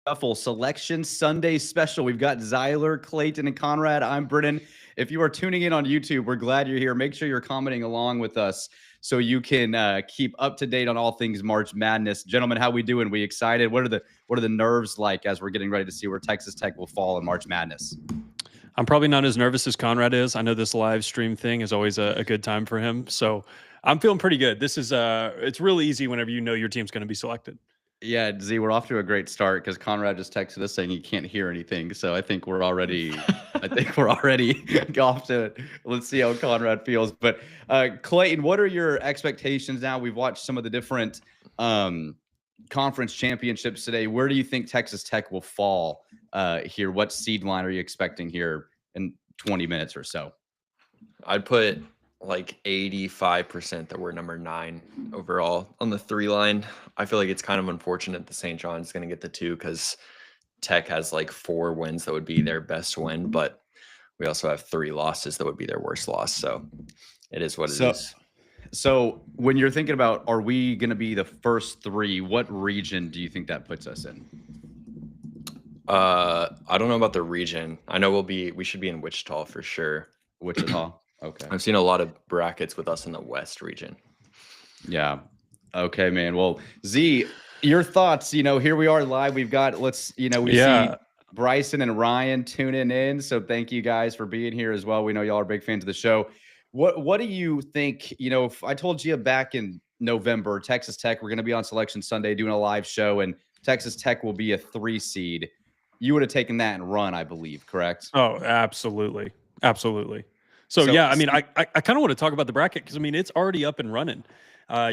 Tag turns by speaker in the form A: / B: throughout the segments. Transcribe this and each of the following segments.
A: Shuffle Selection Sunday special. We've got Zyler, Clayton, and Conrad. I'm Brennan. If you are tuning in on YouTube, we're glad you're here. Make sure you're commenting along with us so you can keep up to date on all things March Madness. Gentlemen, how we doing? We excited? What are the nerves like as we're getting ready to see where Texas Tech will fall in March Madness?
B: I'm probably not as nervous as Conrad is. I know this live stream thing is always a good time for him. So I'm feeling pretty good. This is it's really easy whenever you know your team's going to be selected.
A: Yeah, Z, we're off to a great start because Conrad just texted us saying he can't hear anything. So I think we're already off to it. Let's see how Conrad feels. But Clayton, what are your expectations now? We've watched some of the different conference championships today. Where do you think Texas Tech will fall here? What seed line are you expecting here in 20 minutes or so?
C: I'd put like 85% that we're number 9 overall on the 3 line. I feel like it's kind of unfortunate that St. John's going to get the 2 because Tech has like 4 wins that would be their best win, but we also have 3 losses that would be their worst loss. So it is what it is.
A: So when you're thinking about, are we going to be the first 3, what region do you think that puts us in?
C: I don't know about the region. I know we should be in Wichita for sure.
A: Wichita. Okay.
C: I've seen a lot of brackets with us in the West region.
A: Yeah. Okay, man. Well, Z, your thoughts, here we are live. We've got, we see Bryson and Ryan tuning in. So thank you guys for being here as well. We know y'all are big fans of the show. What do you think, if I told you back in November, Texas Tech, we're going to be on Selection Sunday doing a live show and Texas Tech will be a 3 seed, you would have taken that and run, I believe, correct?
B: Oh, absolutely. Absolutely. So yeah, I mean, I kind of want to talk about the bracket because, I mean, it's already up and running.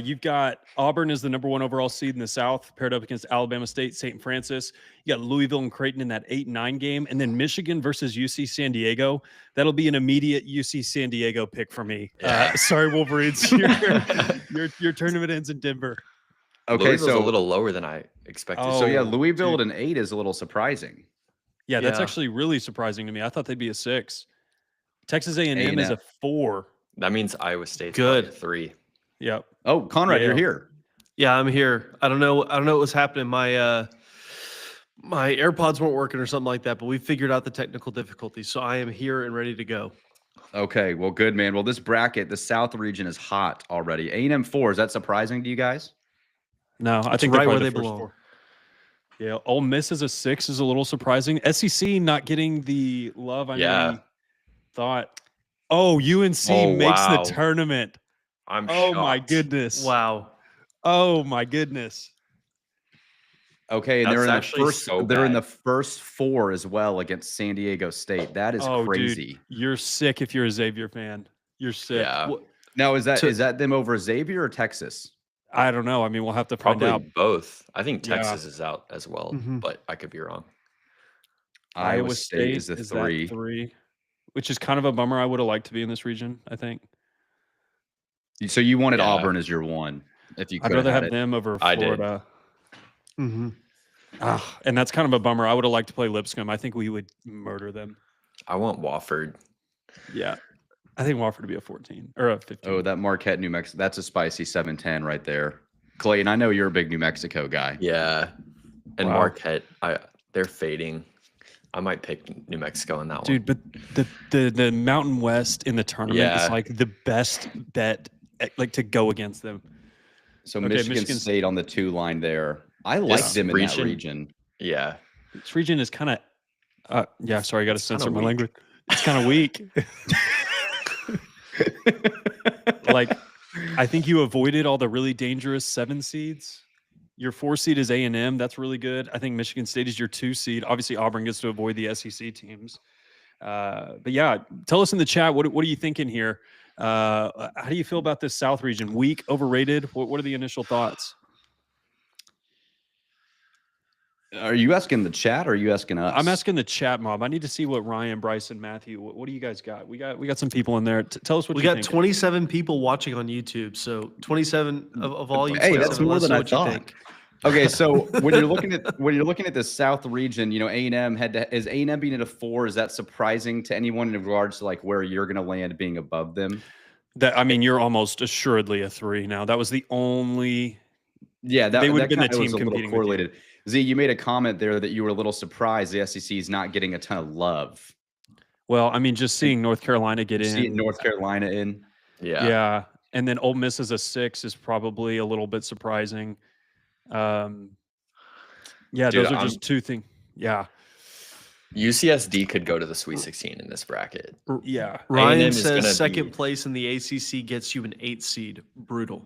B: You've got Auburn as the number 1 overall seed in the South, paired up against Alabama State, St. Francis. You got Louisville and Creighton in that 8-9 game, and then Michigan versus UC San Diego. That'll be an immediate UC San Diego pick for me. Sorry, Wolverines. Your tournament ends in Denver.
C: Okay, Louisville's a little lower than I expected.
A: So yeah, Louisville at an 8 is a little surprising.
B: Yeah, that's actually really surprising to me. I thought they'd be a 6. Texas A&M is a 4.
C: That means Iowa State's good 3.
B: Yep.
A: Oh, Conrad, you're here.
D: Yeah, I'm here. I don't know what was happening. My my AirPods weren't working or something like that, but we figured out the technical difficulties. So I am here and ready to go.
A: Okay, well, good, man. Well, this bracket, the South region is hot already. A&M 4, is that surprising to you guys?
B: No, I think right where they belong. 4. Yeah, Ole Miss as a 6 is a little surprising. SEC not getting the love I know thought. Oh, UNC makes the tournament.
C: I'm shocked.
B: My goodness.
D: Wow.
B: Oh my goodness.
A: Okay, and they're in the first 4 as well against San Diego State. That is crazy.
B: Dude, you're sick if you're a Xavier fan. You're sick.
C: Yeah.
A: Now is that them over Xavier or Texas?
B: I don't know. I mean, we'll have to find out.
C: Both. I think Texas is out as well, but I could be wrong.
A: Iowa State is the 3.
B: Which is kind of a bummer. I would have liked to be in this region, I think.
A: So you wanted Auburn as your 1 if you could.
B: I'd rather have them over Florida. And that's kind of a bummer. I would have liked to play Lipscomb. I think we would murder them.
C: I want Wofford.
B: Yeah. I think Wofford would be a 14 or a 15.
A: Oh, that Marquette, New Mexico. That's a spicy 7-10 right there. Clayton, I know you're a big New Mexico guy.
C: Yeah. And Marquette, they're fading. I might pick New Mexico in that one.
B: Dude, but the Mountain West in the tournament is like the best bet to go against them.
A: So Michigan State on the 2 line there. I like them in that region.
C: Yeah.
B: This region is kind of sorry, I got to censor my language. It's kind of weak. Like, I think you avoided all the really dangerous 7 seeds. Your 4 seed is A&M. That's really good. I think Michigan State is your 2 seed. Obviously, Auburn gets to avoid the SEC teams. But yeah, tell us in the chat, what are you thinking here? How do you feel about this South region? Weak, overrated? What are the initial thoughts?
A: Are you asking the chat or are you asking us?
B: I'm asking the chat mob. I need to see what Ryan, Bryson, Matthew, what do you guys got? We got some people in there. Tell us what
D: we got 27 people watching on YouTube. So 27 of all you.
A: Hey, that's more than I thought. Okay, so when you're looking at the South region, A&M is A&M being at a 4? Is that surprising to anyone in regards to like where you're going to land being above them?
B: You're almost assuredly a 3 now. That was the only
A: Yeah,
B: they would have
A: that
B: been the
A: kind of was
B: team
A: a little
B: competing with you.
A: correlated. Z, you made a comment there that you were a little surprised the SEC is not getting a ton of love.
B: Well, I mean, just seeing North Carolina get
A: You see it
B: in,
A: North Carolina in.
B: yeah, and then Ole Miss as a 6 is probably a little bit surprising. Yeah,
C: Dude,
B: those are just two things. Yeah,
C: UCSD could go to the Sweet 16 in this bracket.
B: yeah.
D: Ryan
C: A&M is
D: says
C: gonna
D: second
C: be-
D: place in the ACC gets you an 8 seed. Brutal.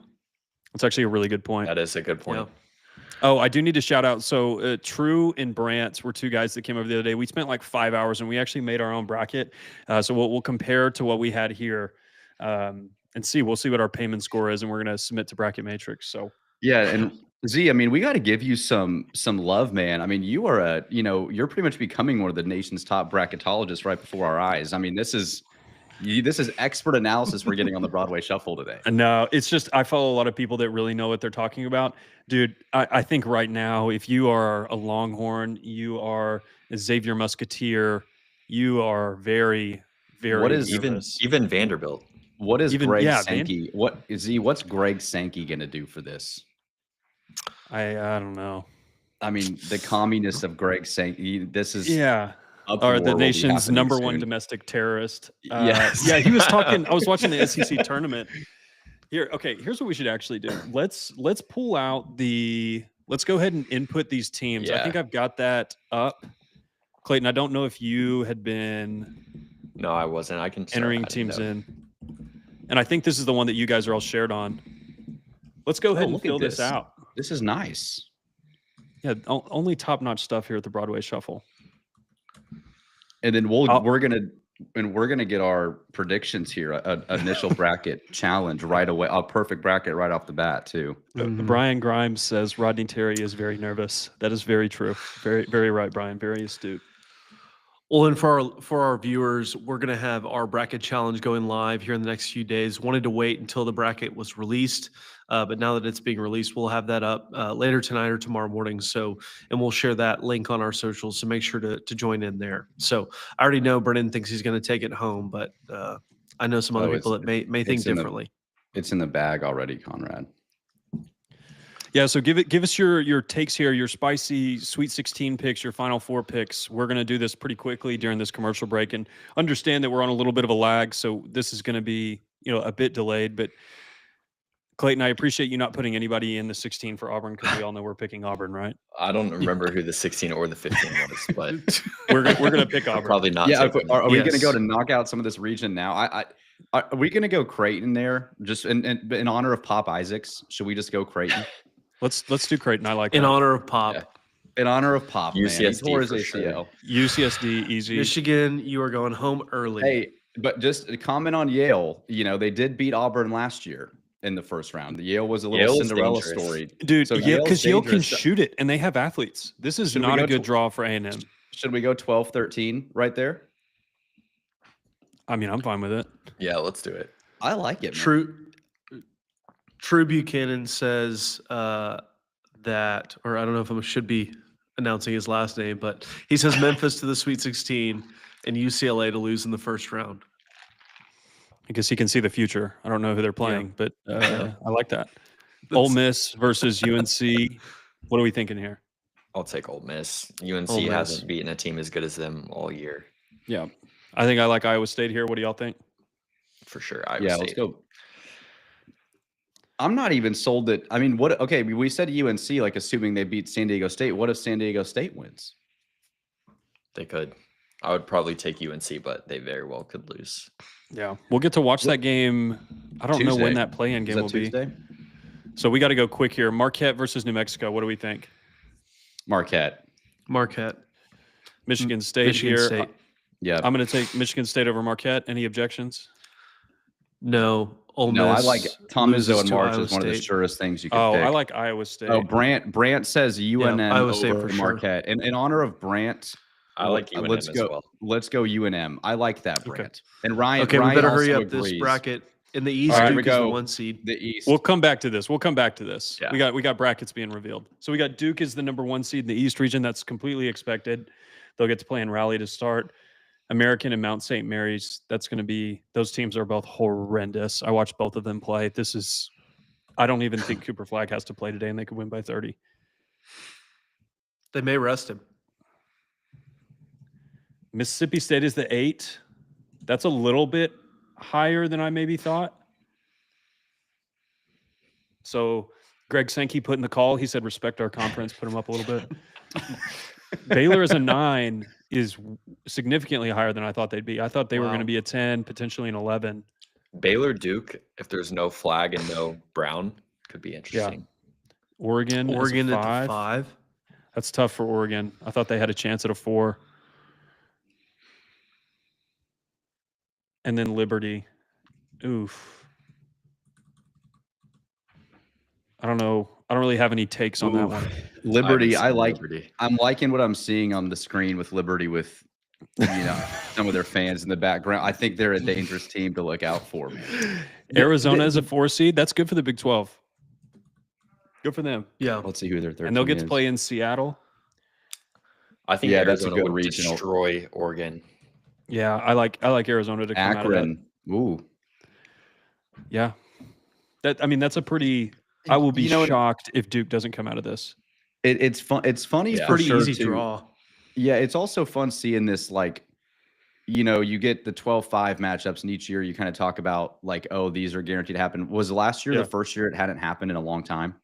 B: That's actually a really good point.
C: That is a good point.
D: Yeah.
B: Oh, I do need to shout out. So True and Brant were two guys that came over the other day. We spent like 5 hours and we actually made our own bracket. So we'll compare to what we had here and see. We'll see what our payment score is, and we're going to submit to Bracket Matrix. So
A: Yeah, and Z, I mean, we got to give you some love, man. I mean, you are you're pretty much becoming one of the nation's top bracketologists right before our eyes. I mean, this is expert analysis we're getting on the Broadway Shuffle today.
B: no, it's just I follow a lot of people that really know what they're talking about. Dude, I think right now, if you are a Longhorn, you are a Xavier Musketeer, you are very, very
A: What is
B: nervous.
C: Even Vanderbilt?
A: What is
B: Even-
A: Greg
B: yeah,
A: Sankey? What's Greg Sankey gonna do for this?
B: I don't know.
A: I mean, the communist of Greg Sankey. This is
B: Yeah.
A: uproar
B: Or the
A: will be
B: nation's
A: happening
B: number one
A: soon.
B: domestic terrorist.
A: Yes.
B: Yeah, he was talking. I was watching the SEC tournament. Here, okay. Here's what we should actually do. Let's pull out the. Let's go ahead and input these teams. I
C: Yeah.
B: think I've got that up. Clayton, I don't know if you had been
C: No, I wasn't. I can start
B: entering
C: adding
B: teams
C: them.
B: in, and I think this is the one that you guys are all shared on. Let's go ahead and
A: look at
B: fill this
A: this.
B: out.
A: This is nice.
B: Yeah, only top-notch stuff here at the Broadway Shuffle.
A: And then we're gonna get our predictions here. An initial bracket challenge right away. A perfect bracket right off the bat too.
D: Mhm.
B: Brian Grimes says Rodney Terry is very nervous. That is very true. Very, very right, Brian. Very astute.
D: Well, and for our viewers, we're going to have our bracket challenge going live here in the next few days. Wanted to wait until the bracket was released, but now that it's being released, we'll have that up later tonight or tomorrow morning. So, and we'll share that link on our socials. So make sure to join in there. So I already know Brennan thinks he's going to take it home, but I know some other
A: Oh,
D: people that may think
A: it's in the-
D: differently.
A: It's in the bag already, Conrad.
B: Yeah, so give us your takes here, your spicy Sweet 16 picks, your Final Four picks. We're going to do this pretty quickly during this commercial break, and understand that we're on a little bit of a lag, so this is going to be a bit delayed. But Clayton, I appreciate you not putting anybody in the 16 for Auburn because we all know we're picking Auburn, right?
C: I don't remember who the 16 or the 15 was, but
B: We're gonna pick
C: I'll
B: Auburn.
C: probably not.
A: Yeah,
C: take them.
A: are we going to
D: Yes.
A: go to knock out some of this region now? Are we going to go Creighton there? Just in honor of Pop Isaacs, should we just go Creighton?
B: Let's do Creighton. I like
D: In
B: that.
D: honor of Pop.
C: Yeah.
A: In honor of Pop, man. He
C: UCSD
A: tore his
C: for
A: ACL.
B: UCSD easy.
D: Michigan, you are going home early.
A: Hey, but just a comment on Yale. They did beat Auburn last year in the first round. The Yale was a little
C: Yale is
A: Cinderella
C: dangerous.
A: story.
B: Dude,
A: So
B: yeah,
A: Yale's
B: because Yale can
A: dangerous.
B: shoot it, and they have athletes. This is
A: Should we
B: not a
A: go
B: good
A: to-
B: draw for A&M.
A: Should we go 12-13 right there?
B: I mean, I'm fine with it.
C: Yeah, let's do it.
A: I like it. Man.
D: True Buchanan says that, or I don't know if I should be announcing his last name, but he says Memphis to the Sweet 16 and UCLA to lose in the first round.
B: I guess he can see the future. I don't know who they're playing, but I like that. Ole Miss versus UNC. What are we thinking here?
C: I'll take Ole Miss. UNC
D: Ole Miss.
C: hasn't beaten a team as good as them all year,
B: Yeah, I think I like Iowa State here. What do y'all think?
C: for sure. Iowa
A: Yeah,
C: State.
A: let's go. I'm not even sold that. I mean, what? Okay, we said UNC, like assuming they beat San Diego State. What if San Diego State wins?
C: They could. I would probably take UNC, but they very well could lose.
B: Yeah, we'll get to watch that game. I don't know when
A: Tuesday.
B: that play-in
A: Is
B: game
A: that
B: will
A: Tuesday?
B: be. So we got to go quick here. Marquette versus New Mexico. What do we think?
A: Marquette.
B: Michigan State
D: Michigan
B: here.
D: State.
A: Yeah.
B: I'm going to take Michigan State over Marquette. Any objections?
D: No, Ole
A: No, I
D: Miss
A: like Tom
D: loses
A: Izzo and
D: to
A: March
D: Iowa
A: is one of the
D: State.
A: surest things you could
B: Oh,
A: pick.
B: I like Iowa State.
A: Oh, Brant says UNM
D: Iowa State
A: over
D: for sure.
A: Marquette. In honor of Brant,
C: I like UNM
A: let's
C: as
A: go.
C: well.
A: Let's go UNM. I like that,
B: Okay.
A: Brant. And Ryan.
D: Okay,
A: Ryan
D: we better hurry
A: also
D: up this
A: agrees.
D: bracket. In the East,
A: All right, here
D: Duke
A: we
D: is the
A: go.
D: 1 seed.
A: The East.
B: We'll come back to this.
C: Yeah.
B: We got brackets being revealed. So we got Duke is the number 1 seed in the East region. That's completely expected. They'll get to play in Raleigh to start. American and Mount St. Mary's. That's going to be. Those teams are both horrendous. I watched both of them play. This is I don't even think Cooper Flagg has to play today, and they could win by 30.
D: They may rest him.
B: Mississippi State is the 8. That's a little bit higher than I maybe thought. So Greg Sankey put in the call. He said, respect our conference, put him up a little bit. Baylor as a 9 is significantly higher than I thought they'd be. I thought they were going to be a 10, potentially an 11.
C: Baylor Duke, if there's no Flag and no Brown, could be interesting.
B: Yeah. Oregon
D: at the
B: 5.
D: 5.
B: That's tough for Oregon. I thought they had a chance at a 4. And then Liberty. Oof. I don't know. I don't really have any takes on that one.
A: Liberty, Liberty. I'm liking what I'm seeing on the screen with Liberty with some of their fans in the background. I think they're a dangerous team to look out for, man.
B: Arizona is a 4 seed. That's good for the Big 12. Good for them.
D: Yeah.
A: Let's see who their 13
B: And they'll get to
A: is.
B: play in Seattle.
C: I think Arizona would destroy Oregon.
B: Yeah, I like Arizona to come
A: Akron.
B: out of that.
A: Ooh.
B: Yeah. That's a pretty I will be shocked if Duke doesn't come out of this.
A: It's fun. It's funny.
C: Yeah.
D: Pretty easy draw.
A: Yeah, it's also fun seeing this, like, you get the 12-5 matchups, and each year you kind of talk about, like, oh, these are guaranteed to happen. Was last year the first year it hadn't happened in a long time?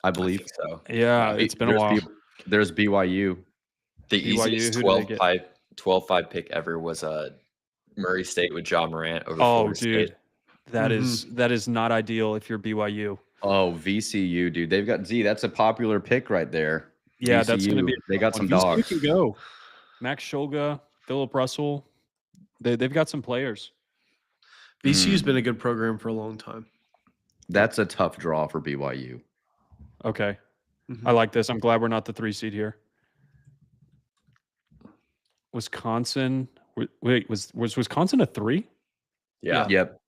A: I believe.
C: I think so.
B: Yeah, it's been a while.
A: There's BYU.
C: The
B: BYU,
C: easiest 12-5 pick ever was Murray State with John Morant over Florida
B: dude.
C: State.
B: That is not ideal if you're BYU.
A: Oh, VCU, dude. They've got that's a popular pick right there.
B: Yeah,
A: VCU,
B: that's going to be.
A: They got some
B: VCU
A: dogs.
B: Can go. Max Shulga, Philip Russell. They've got some players.
D: VCU's been a good program for a long time.
A: That's a tough draw for BYU.
B: Okay. I like this. I'm glad we're not the 3 seed here. Wisconsin. Wait, was Wisconsin a 3?
C: Yeah.
A: Yep.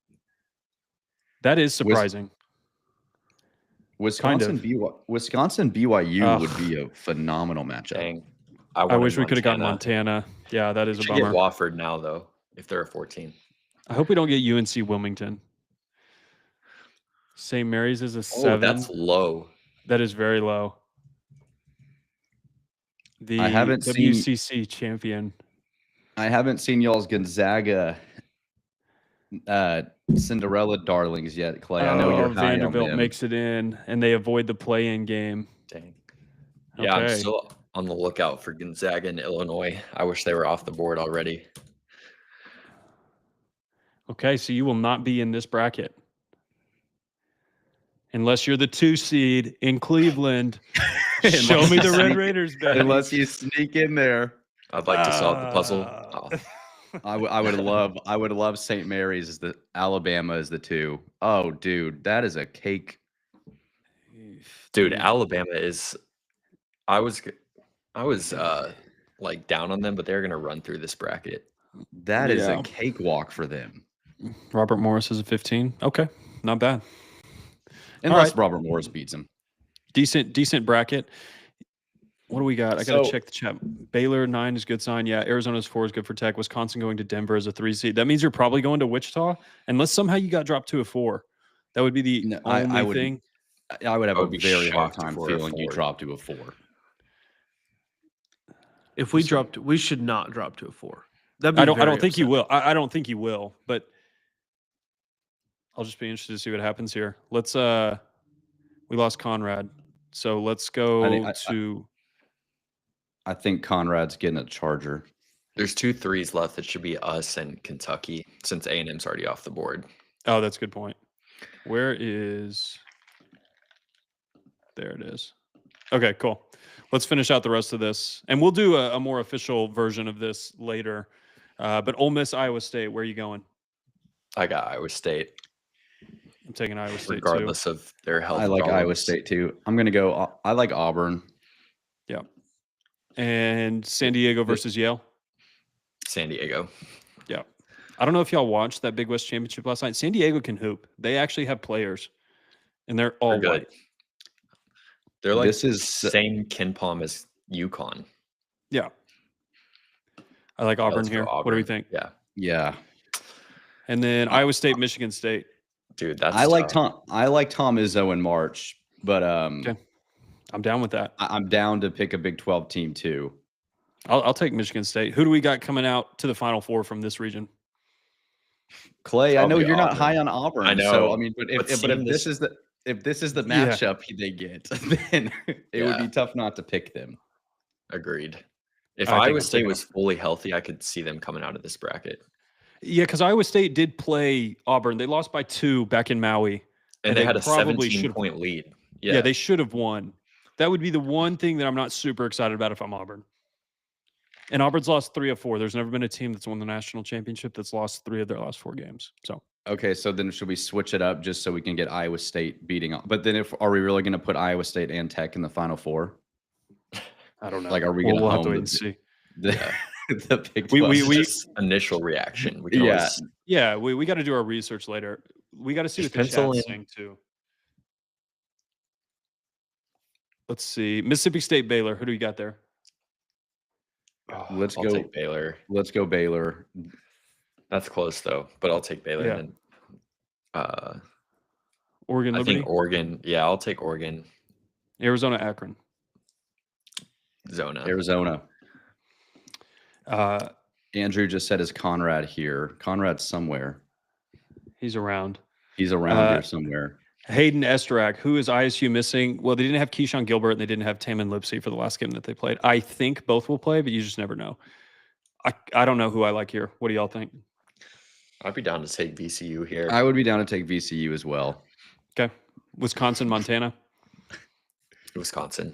B: That is surprising.
A: Wisconsin BYU would be a phenomenal matchup.
C: Dang.
B: I wish we could have gotten Montana. Yeah, that is a bummer.
C: Get Wofford now, though, if they're a 14.
B: I hope we don't get UNC Wilmington. St. Mary's is a 7.
C: That's low.
B: That is very low. The
A: I haven't
B: WCC champion.
A: I haven't seen y'all's Gonzaga Cinderella darlings yet, Clay. I know you're high
B: Vanderbilt
A: on them.
B: makes it in, and they avoid the play-in game.
C: Dang. Yeah,
B: Okay.
C: I'm still on the lookout for Gonzaga and Illinois. I wish they were off the board already.
B: Okay, so you will not be in this bracket. Unless you're the 2 seed in Cleveland. Show me the Red Raiders, baby.
A: Unless you sneak in there.
C: I'd like to solve the puzzle.
A: I would love St. Mary's as the Alabama as the 2. Oh, dude, that is a cake.
C: Dude, Alabama is. I was like down on them, but they're gonna run through this bracket.
A: That is a cakewalk for them.
B: Robert Morris is a 15. Okay, not bad.
A: Unless Robert Morris beats him.
B: Decent bracket. What do we got? I got to check the chat. Baylor 9 is good sign. Yeah, Arizona's 4 is good for Tech. Wisconsin going to Denver as a 3 seed. That means you're probably going to Wichita, unless somehow you got dropped to a 4. That would be the only thing.
A: I would have a very hard time feeling you dropped to a 4.
D: If we dropped, we should not drop to a 4.
B: I don't think you will. I don't think you will, but I'll just be interested to see what happens here. Let's we lost Conrad. So let's go to
A: I think Conrad's getting a Charger.
C: There's 2 3s left. It should be us and Kentucky since A&M's already off the board.
B: Oh, that's a good point. Where is there it is. Okay, cool. Let's finish out the rest of this. And we'll do a more official version of this later. But Ole Miss, Iowa State, where are you going?
C: I got Iowa State.
B: I'm taking Iowa State
C: regardless of their health.
A: I like Iowa State too. I'm going to go. I like Auburn.
B: Yeah. And San Diego versus Yale.
C: San Diego.
B: Yeah. I don't know if y'all watched that Big West Championship last night. San Diego can hoop. They actually have players, and they're all white.
C: They're like same KenPom as UConn.
B: Yeah. I like Auburn here. Auburn. What do we think?
C: Yeah.
A: Yeah.
B: And then Iowa State, Michigan State.
C: Dude, that's
A: I like
C: tough.
A: Tom Izzo in March, but
B: Okay. I'm down with that.
A: I'm down to pick a Big 12 team too.
B: I'll take Michigan State. Who do we got coming out to the Final Four from this region?
A: Clay, I know
C: Probably
A: you're not
C: Auburn.
A: high on Auburn.
C: I know.
A: So I mean, but
C: But
A: if
C: seeing
A: this is the
B: Yeah.
A: matchup they get, then it would be tough not to pick them.
C: Agreed. If
B: I think
C: Iowa
B: I'm
C: State
B: taking
C: was fully healthy, I could see them coming out of this bracket.
B: Yeah, because Iowa State did play Auburn. They lost by 2 back in Maui.
C: And they had a
B: probably
C: 17-point lead.
B: Yeah, they should have won. That would be the one thing that I'm not super excited about if I'm Auburn. And Auburn's lost 3 of 4. There's never been a team that's won the national championship that's lost 3 of their last 4 games. So
A: okay, so then should we switch it up just so we can get Iowa State beating? But then are we really going to put Iowa State and Tech in the Final Four?
B: I don't know.
A: Like, are we going
B: we'll
A: to
B: have to wait and see?
A: The Big 12?
C: We just initial reaction. We can always,
B: we got to do our research later. We got to see what the chat's saying too. Let's see. Mississippi State, Baylor. Who do we got there?
A: Let's
C: I'll
A: go
C: take Baylor.
A: Let's go Baylor.
C: That's close though, but I'll take Baylor.
B: Yeah.
C: And then,
B: Oregon,
C: I
B: Liberty.
C: think Oregon. Yeah, I'll take Oregon.
B: Arizona, Akron.
A: Arizona. Andrew just said, is Conrad here? Conrad's somewhere.
B: He's around.
A: He's around here somewhere.
B: Hayden Esterac. Who is ISU missing? Well, they didn't have Keyshawn Gilbert and they didn't have Taman Lipsey for the last game that they played. I think both will play, but you just never know. I don't know who I like here. What do y'all think?
C: I'd be down to take VCU here.
A: I would be down to take VCU as well.
B: Okay. Wisconsin, Montana.
C: Wisconsin.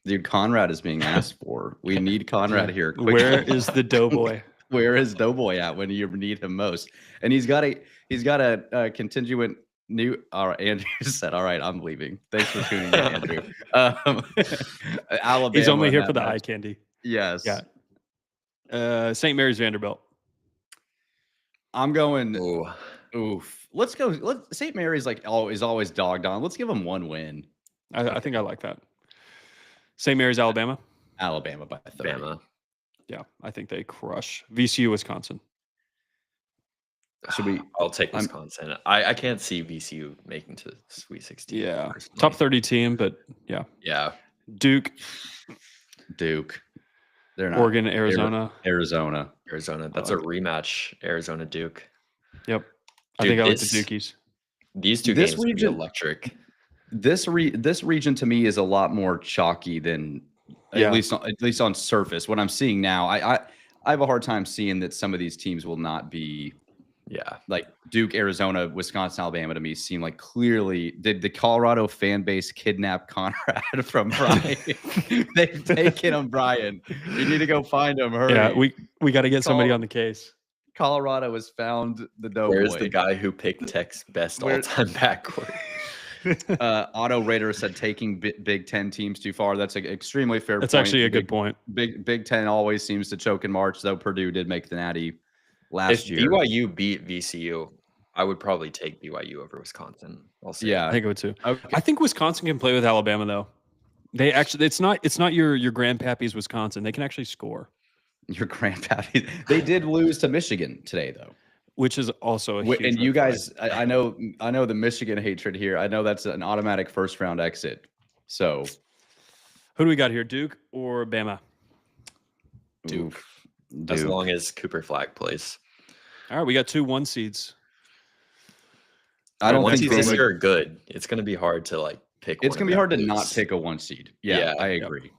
A: Dude, Conrad is being asked for. We need Conrad here. Quickly.
B: Where is the Doughboy?
A: Where is Doughboy at when you need him most? And he's got a contingent new. All right, Andrew said, "All right, I'm leaving. Thanks for tuning in, Andrew." Alabama.
B: He's only here for the eye candy.
A: Yes.
B: Yeah. St. Mary's, Vanderbilt.
A: I'm going.
C: Ooh.
A: Oof. Let's go. St. Mary's is always dogged on. Let's give them one win.
B: I think I like that. St. Mary's, Alabama.
A: Alabama by 30.
C: Bama.
B: Yeah, I think they crush VCU, Wisconsin.
A: Should we?
C: I'll take Wisconsin. I can't see VCU making to Sweet 16.
B: Yeah,
C: personally.
B: top 30 team, but yeah.
C: Yeah.
B: Duke.
A: They're not.
B: Oregon, Arizona.
A: Arizona.
C: That's a rematch. Arizona Duke.
B: Yep.
C: Dude,
B: I think I like the Dukies.
C: These two
A: This
C: games would be
A: region-
C: electric.
A: This region to me is a lot more chalky than at least on surface. What I'm seeing now, I have a hard time seeing that some of these teams will not be.
C: Yeah.
A: Like Duke, Arizona, Wisconsin, Alabama to me seem like clearly did the Colorado fan base kidnap Conrad from Brian. They've taken him, Brian. You need to go find him. Hurry.
B: Yeah, we got to get somebody on the case.
A: Colorado has found the Doughboy.
C: Where's the guy who picked Tech's best all-time backcourt?
A: Otto Rader said taking Big Ten teams too far. That's an extremely fair point.
B: That's actually a good point.
A: Big Ten always seems to choke in March, though Purdue did make the Natty last year.
C: If BYU beat VCU, I would probably take BYU over Wisconsin. I'll say.
A: Yeah,
B: I think it would too.
A: Okay.
B: I think Wisconsin can play with Alabama though. They actually, it's not your grandpappy's Wisconsin. They can actually score.
A: Your grandpappy. They did lose to Michigan today, though.
B: Which is also a huge
A: and you
B: red
A: guys, I know the Michigan hatred here. I know that's an automatic first round exit. So,
B: who do we got here? Duke or Bama?
C: Duke. As long as Cooper Flag plays.
B: All right, we got 2 1 seeds.
A: I don't think
C: this year are good. It's going to be hard to pick.
A: It's going to be hard to not pick a 1 seed. Yeah, I agree.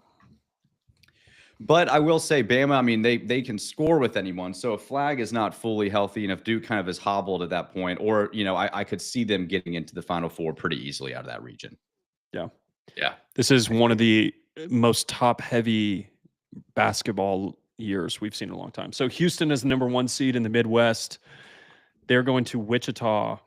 A: But I will say, Bama, I mean, they can score with anyone. So if Flag is not fully healthy and if Duke kind of is hobbled at that point, or, I could see them getting into the Final Four pretty easily out of that region.
B: Yeah.
C: Yeah.
B: This is one of the most top-heavy basketball years we've seen in a long time. So Houston is the number 1 seed in the Midwest. They're going to Wichita.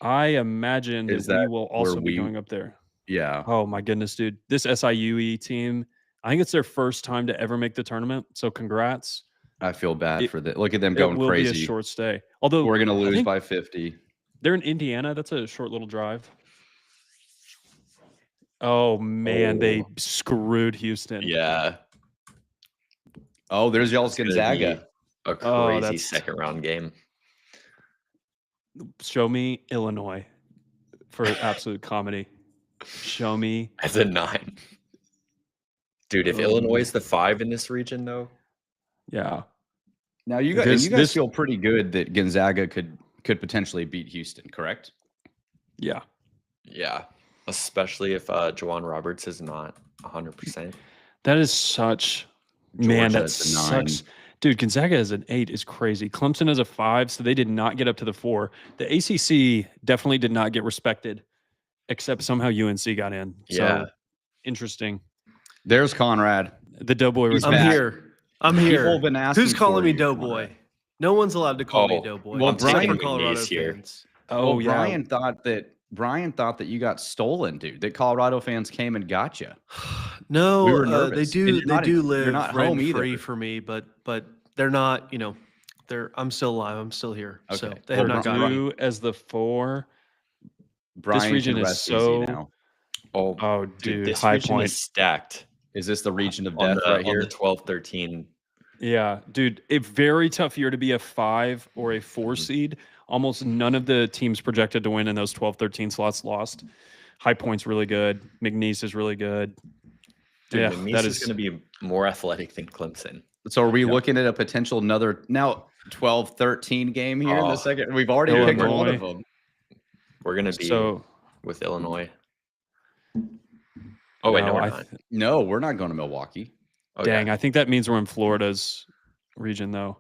B: I imagine that we will also be going up there.
A: Yeah.
B: Oh, my goodness, dude. This SIUE team, I think it's their first time to ever make the tournament. So congrats.
A: I feel bad for that. Look at them going crazy.
B: It will be a short stay. Although
A: we're going to lose by 50.
B: They're in Indiana. That's a short little drive. Oh, man. They screwed Houston.
C: Yeah.
A: Oh, there's y'all's Gonzaga.
C: A crazy second round game.
B: Show me Illinois for absolute comedy. Show me.
C: As a 9. Dude, if Illinois is the 5 in this region, though.
B: Yeah.
A: Now you guys feel pretty good that Gonzaga could potentially beat Houston, correct?
B: Yeah.
C: Yeah. Especially if Juwan Roberts is not 100%.
B: That is such man, that sucks. Dude, Gonzaga as an 8 is crazy. Clemson as a 5, so they did not get up to the 4. The ACC definitely did not get respected, except somehow UNC got in.
C: Yeah.
B: So interesting.
A: There's Conrad.
B: The Doughboy was
D: I'm
A: back.
D: here. I'm here.
A: People have been asking
D: Who's calling
A: for
D: me
A: you,
D: Doughboy?
A: Conrad.
D: No one's allowed to call me Doughboy.
A: well,
D: Except
A: Brian
D: for Colorado
C: here.
D: fans.
B: Oh,
A: well,
B: yeah.
A: Brian thought that you got stolen, dude. That Colorado fans came and got you.
D: No,
A: We were
D: they
A: nervous.
D: do.
A: And you're
D: They
A: not-
D: do
A: you're
D: live
A: not home
D: rent free
A: either.
D: for me, but they're not. You know, I'm still alive. I'm still here. So
A: Okay.
D: they have
A: Well,
D: not got me.
B: You as the 4.
A: Brian
B: region
A: can
B: is
A: rest easy
B: so-
A: now.
B: Oh, dude,
C: this
B: High
C: region
B: Point.
C: is stacked
A: Is this the region of
C: on
A: death
C: the,
A: right here?
C: on the 12-13.
B: Yeah, dude, a very tough year to be a 5 or a 4
C: Mm-hmm.
B: seed. Almost none of the teams projected to win in those 12-13 slots lost. High Point's really good. McNeese is really good.
C: Dude,
B: Yeah,
C: McNeese
B: that
C: is
B: is
C: going to be more athletic than Clemson.
A: So are we looking at a potential another now 12-13 game here in
C: Oh,
A: the second? We've already picked one
B: Illinois.
A: of them.
C: We're going to be
B: so.
C: with Illinois. Oh, wait, no, we're not.
A: No, we're not going to Milwaukee.
C: Oh,
B: Dang,
C: yeah.
B: I think that means we're in Florida's region though.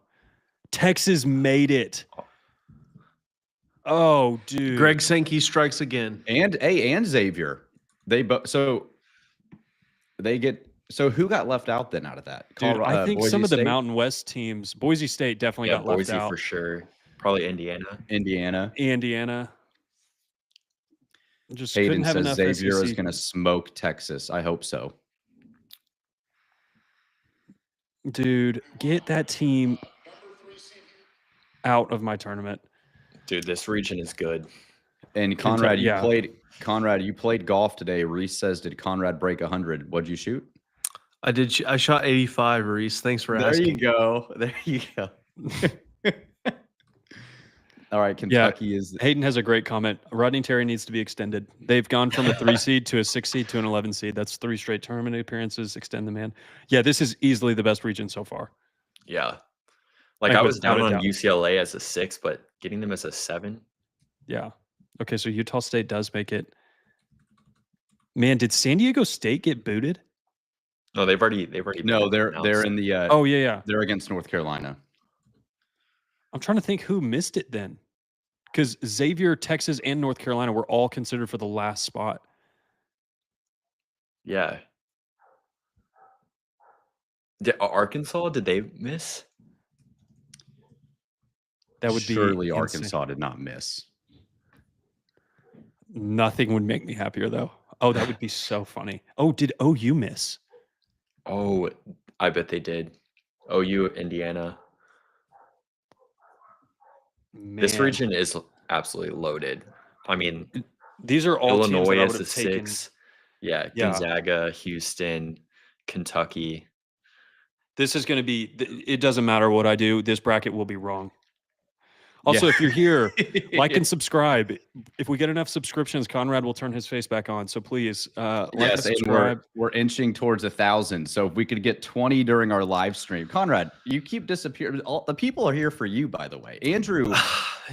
B: Texas made it. Oh, dude.
D: Greg Sankey strikes again.
A: And Xavier. They both so who got left out then out of that?
B: Dude, I think
A: Boise
B: some of the
A: State?
B: Mountain West teams, Boise State definitely
C: Yeah,
B: got left
C: Boise
B: out.
C: for sure. Probably Indiana.
B: Indiana. Just
A: Hayden
B: couldn't have
A: says
B: enough
A: Xavier is
B: SEC.
A: going to smoke Texas. I hope so.
B: Dude, get that team out of my tournament.
C: Dude, this region is good.
A: And Conrad,
B: yeah.
A: you played golf today. Reese says, did Conrad break 100? What'd you shoot?
D: I did. I shot 85, Reese. Thanks for asking.
A: go. There you go. All right, Kentucky is
B: Hayden has a great comment. Rodney Terry needs to be extended. They've gone from a 3 seed to a 6 seed to an 11 seed. That's 3 straight tournament appearances. Extend the man. Yeah, this is easily the best region so far.
C: Yeah. Like,
B: Like,
C: I was
B: without
C: down
B: a
C: on
B: doubt.
C: UCLA as a 6, but getting them as a 7.
B: Yeah. Okay, so Utah State does make it. Man, did San Diego State get booted?
C: No, they've already
A: no,
C: been
A: they're
C: announced.
A: in the
B: Oh, yeah.
A: they're against North Carolina.
B: I'm trying to think who missed it then. Because Xavier, Texas, and North Carolina were all considered for the last spot.
C: Yeah. Arkansas, did they miss?
B: That would be
A: Surely
B: insane.
A: Arkansas did not miss.
B: Nothing would make me happier though. Oh, that would be so funny. Oh, did OU miss?
C: Oh, I bet they did. OU, Indiana. This
B: Man.
C: region is absolutely loaded. I mean,
B: These are all teams that
C: Illinois
B: I
C: as
B: would
C: a
B: have taken.
C: 6. Yeah,
B: Yeah.
C: Gonzaga, Houston, Kentucky.
B: This is going to be. It doesn't matter what I do. This bracket will be wrong. Also, if you're here, like and subscribe. If we get enough subscriptions, Conrad will turn his face back on. So please, like and
A: Yes, and
B: subscribe.
A: we're inching towards 1,000. So if we could get 20 during our live stream, Conrad, you keep disappearing. All the people are here for you, by the way. Andrew,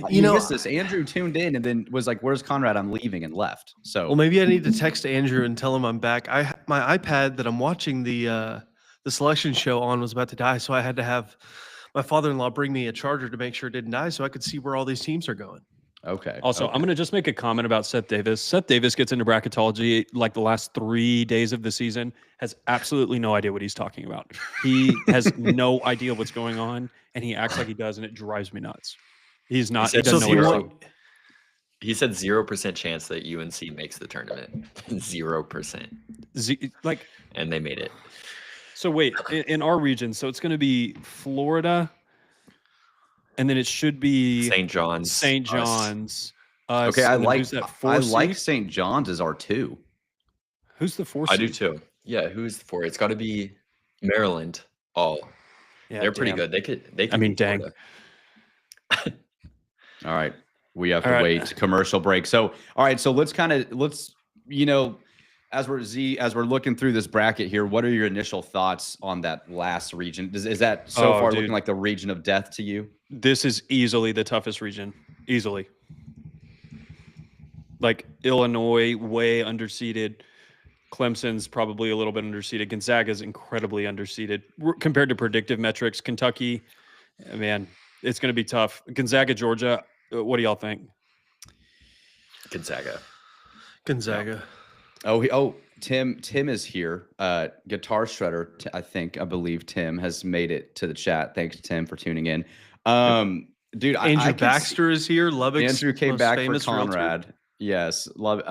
A: you missed this. Andrew tuned in and then was like, "Where's Conrad? I'm leaving," and left. So
D: Well, maybe I need to text Andrew and tell him I'm back. My iPad that I'm watching the selection show on was about to die, so I had to have my father-in-law bring me a charger to make sure it didn't die, so I could see where all these teams are going.
A: okay.
B: Also,
A: okay.
B: I'm going to just make a comment about Seth Davis. Seth Davis gets into bracketology like the last 3 days of the season, has absolutely no idea what he's talking about. He has no idea what's going on, and he acts like he does, and it drives me nuts. He's not. He
C: said
B: doesn't know what he's doing.
C: He said 0% chance that UNC makes the tournament. 0%.
B: Like,
C: And they made it.
B: so wait, in our region, so it's going to be Florida, and then it should be
C: St. John's.
B: St.
C: us.
B: John's. Us,
A: Okay, I
B: and then
A: like
B: who's that 4
A: I like
B: seed?
A: St. John's as our 2.
B: Who's the 4
C: I
B: seed?
C: do too. Yeah, who's the 4? It's got to be Maryland. Oh,
B: Yeah,
C: they're pretty
B: damn.
C: good. They could.
B: I mean,
C: beat
B: dang.
C: Florida.
A: All right. We have to wait to commercial break. So, all right. So let's as we're looking through this bracket here, what are your initial thoughts on that last region? Is that so far looking like the region of death to you?
B: This is easily the toughest region. Easily. Like Illinois, way underseeded. Clemson's probably a little bit underseeded. Gonzaga's incredibly underseeded compared to predictive metrics. Kentucky, man, it's going to be tough. Gonzaga, Georgia, what do y'all think?
C: Gonzaga.
A: Tim is here. Guitar Shredder, I believe Tim has made it to the chat. Thanks, Tim, for tuning in. Dude,
D: Andrew Baxter is here. Lubbock's
A: Andrew came back for Conrad. Realtor. Yes, love.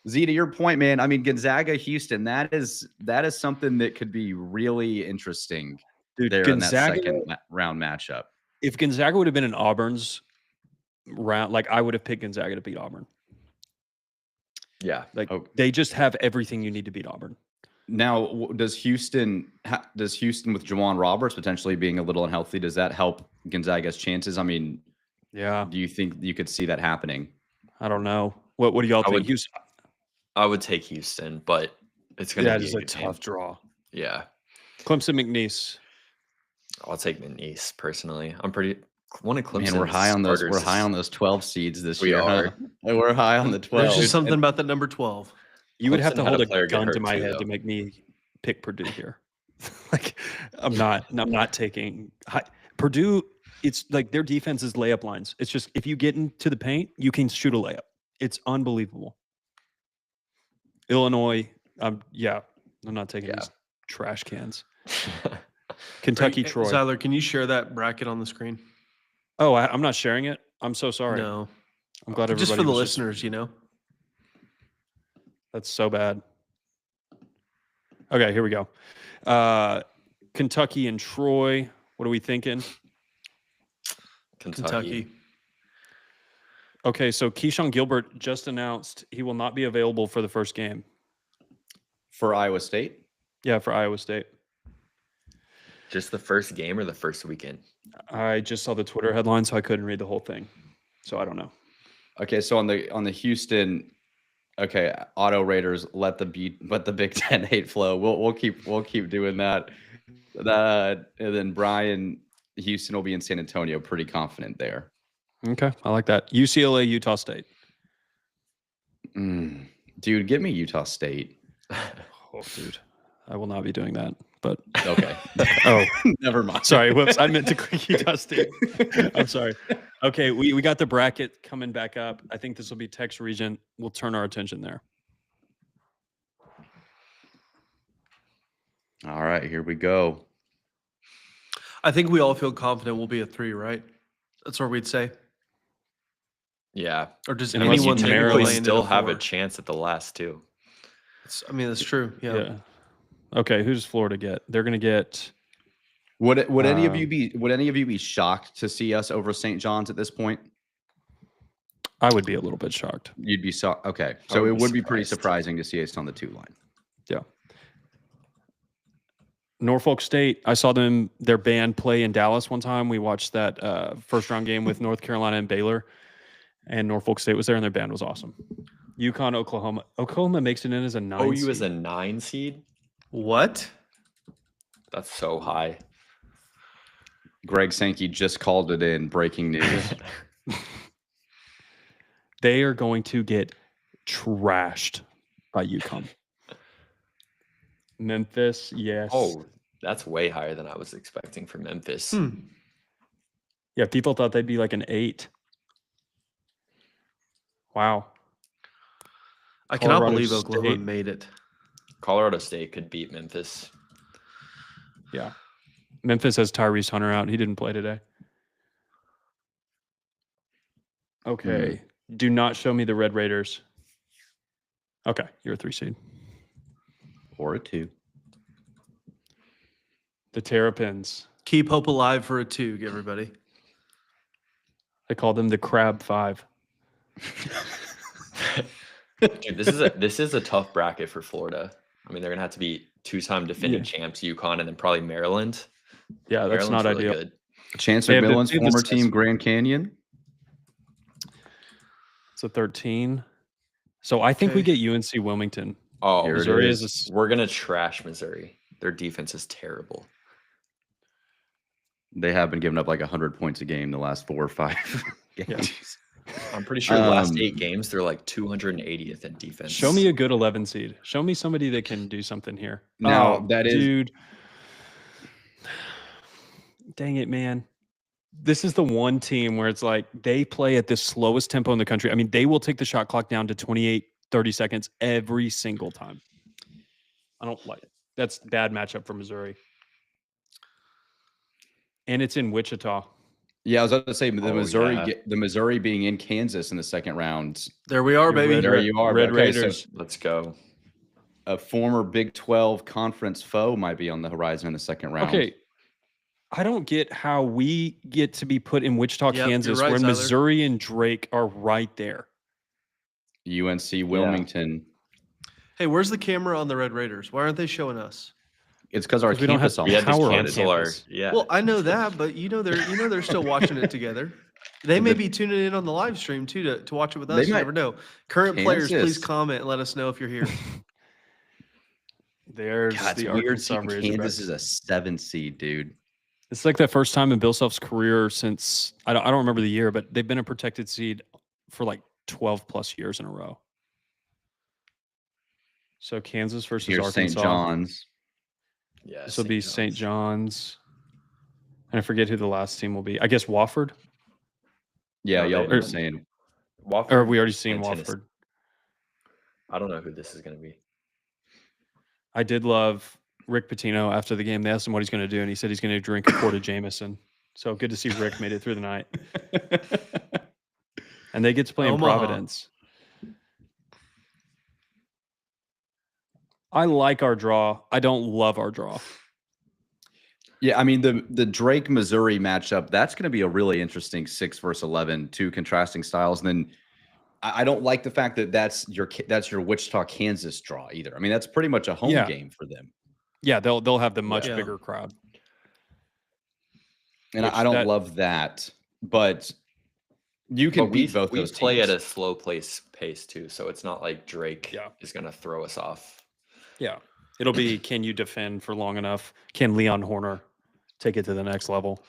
A: Z, to your point, man. I mean, Gonzaga, Houston. That is something that could be really interesting.
B: Dude,
A: there
B: Gonzaga,
A: in that second round matchup.
B: If Gonzaga would have been in Auburn's round, like I would have picked Gonzaga to beat Auburn.
C: Yeah,
B: they just have everything you need to beat Auburn.
A: Now, does Houston with Juwan Roberts potentially being a little unhealthy, does that help Gonzaga's chances? I mean,
B: yeah.
A: Do you think you could see that happening?
B: I don't know. What do y'all think?
C: I would take Houston, but it's going to be
B: a tough draw.
C: Yeah.
B: Clemson McNeese.
C: I'll take McNeese personally. I'm pretty one of Clemson.
A: Man, we're high on those. We're high on those 12 seeds this year.
C: Huh?
A: We're high on the 12.
D: There's just something about the number 12.
B: You would have to hold a gun to my head to make me pick Purdue here. Like I'm not taking Purdue. It's like their defense is layup lines. It's just if you get into the paint, you can shoot a layup. It's unbelievable. Illinois, I'm not taking these trash cans. Kentucky, Troy.
D: Zyler, can you share that bracket on the screen?
B: Oh, I'm not sharing it. I'm so sorry.
D: No.
B: I'm glad everybody.
D: Just for the listeners,
B: That's so bad. Okay, here we go. Kentucky and Troy. What are we thinking?
C: Kentucky.
B: Okay, so Keyshawn Gilbert just announced he will not be available for the first game.
A: For Iowa State?
B: Yeah, for Iowa State.
C: Just the first game or the first weekend?
B: I just saw the Twitter headline, so I couldn't read the whole thing. So I don't know.
A: Okay, so on the Houston, Auto Raiders let the Big Ten hate flow. We'll keep doing that. And then Brian, Houston will be in San Antonio. Pretty confident there.
B: Okay, I like that. UCLA, Utah State.
A: Dude, give me Utah State.
B: Oh, dude, I will not be doing that. But
A: okay.
B: Oh,
A: never mind.
B: Sorry, whoops. I meant to click Utah State. I'm sorry. Okay, we got the bracket coming back up. I think this will be Tex region. We'll turn our attention there.
A: All right, here we go.
D: I think we all feel confident we'll be a 3, right? That's what we'd say.
C: Yeah.
D: Or does
C: anyone
D: technically
C: still have a chance at the last two?
D: That's true. Yeah.
B: Okay, who does Florida get? They're going to get.
A: Would any of you be shocked to see us over St. John's at this point?
B: I would be a little bit shocked.
A: You'd be so okay. So it would be pretty surprising to see us on the 2 line.
B: Yeah. Norfolk State. I saw their band play in Dallas one time. We watched that first round game with North Carolina and Baylor, and Norfolk State was there, and their band was awesome. UConn, Oklahoma. Oklahoma makes it in as a 9.
C: OU is a 9 seed.
D: What?
C: That's so high.
A: Greg Sankey just called it in. Breaking news.
B: They are going to get trashed by UConn. Memphis, yes.
C: Oh, that's way higher than I was expecting for Memphis.
B: Yeah, people thought they'd be like an 8. Wow.
D: I cannot believe Oklahoma made it.
C: Colorado State could beat Memphis.
B: Yeah. Memphis has Tyrese Hunter out. He didn't play today. Okay. Do not show me the Red Raiders. Okay. You're a 3 seed.
A: Or a 2.
B: The Terrapins.
D: Keep hope alive for a 2, everybody.
B: I call them the Crab 5.
C: Dude, this is a tough bracket for Florida. I mean, they're gonna have to be 2-time defending champs, UConn, and then probably Maryland.
B: Yeah, that's not
C: really
B: ideal.
C: Good.
A: Chance McMillan's former team, Grand Canyon.
B: So 13. So I think we get UNC Wilmington.
C: Oh,
A: Here it
B: Missouri
A: is.
B: is
C: we're gonna trash Missouri. Their defense is terrible.
A: They have been giving up like 100 points a game the last 4 or 5 games.
C: I'm pretty sure the last 8 games they're like 280th in defense.
B: Show me a good 11 seed. Show me somebody that can do something here.
A: Now,
B: Oh,
A: that is-
B: dude. Dang it, man. This is the one team where it's like they play at the slowest tempo in the country. I mean, they will take the shot clock down to 28, 30 seconds every single time. I don't like it. That's a bad matchup for Missouri. And it's in Wichita.
A: Yeah, I was about to say the
C: yeah.
A: Missouri being in Kansas in the second round.
D: There we are, baby.
A: There you are.
B: Red
A: Okay, so
B: Raiders.
C: Let's go.
A: a former Big 12 conference foe might be on the horizon in the second round.
B: Okay. I don't get how we get to be put in Wichita,
D: Yep, you're
B: Kansas,
D: right,
B: where
D: Zyler.
B: Missouri and Drake are right there.
A: UNC Wilmington.
D: Hey, where's the camera on the Red Raiders? Why aren't they showing us?
A: It's because our
B: 'Cause we don't
A: campus
B: have-
A: on
C: We had to
B: Power on
C: cancel our
B: campus.
D: Well, I know that, but they're still watching it together. They may be tuning in on the live stream too to watch it with us. You
A: might-
D: never know. Current players, please
A: Kansas.
D: comment and let us know if you're here.
B: There's
A: God, it's
B: the
A: weird
B: Arkansas
A: seeing
B: Razorbacks.
A: Kansas is a 7 seed, dude.
B: It's like that first time in Bill Self's career since I don't remember the year, but they've been a protected seed for like 12 plus years in a row. So Kansas versus
A: Here's
B: Arkansas.
A: St. John's.
C: Yeah,
B: This will be St. John's. And I forget who the last team will be. I guess Wofford.
A: Yeah,
C: No,
A: y'all
C: they-
A: were saying.
C: Wofford
B: Or have we already seen
C: and Tennessee.
B: Wofford?
C: I don't know who this is going to be.
B: I did love Rick Pitino after the game. They asked him what he's going to do, and he said he's going to drink a quart of Jameson. So good to see Rick made it through the night. And they get to play in
D: Omaha.
B: Providence. I like our draw. I don't love our draw.
A: Yeah, I mean the Drake Missouri matchup, that's going to be a really interesting 6 versus 11, two contrasting styles. And then I don't like the fact that that's your Wichita Kansas draw either. I mean, that's pretty much a home
B: Yeah.
A: game for them.
B: Yeah, they'll have the much
D: Yeah.
B: bigger crowd.
A: And
B: Which
A: I don't
B: that-
A: love that, but you can
C: But we
A: beat both
C: we
A: those
C: play
A: teams.
C: at a slow pace too, so it's not like Drake
B: Yeah.
C: is going to throw us off.
B: Yeah. It'll be can you defend for long enough? Can Leon Horner take it to the next level?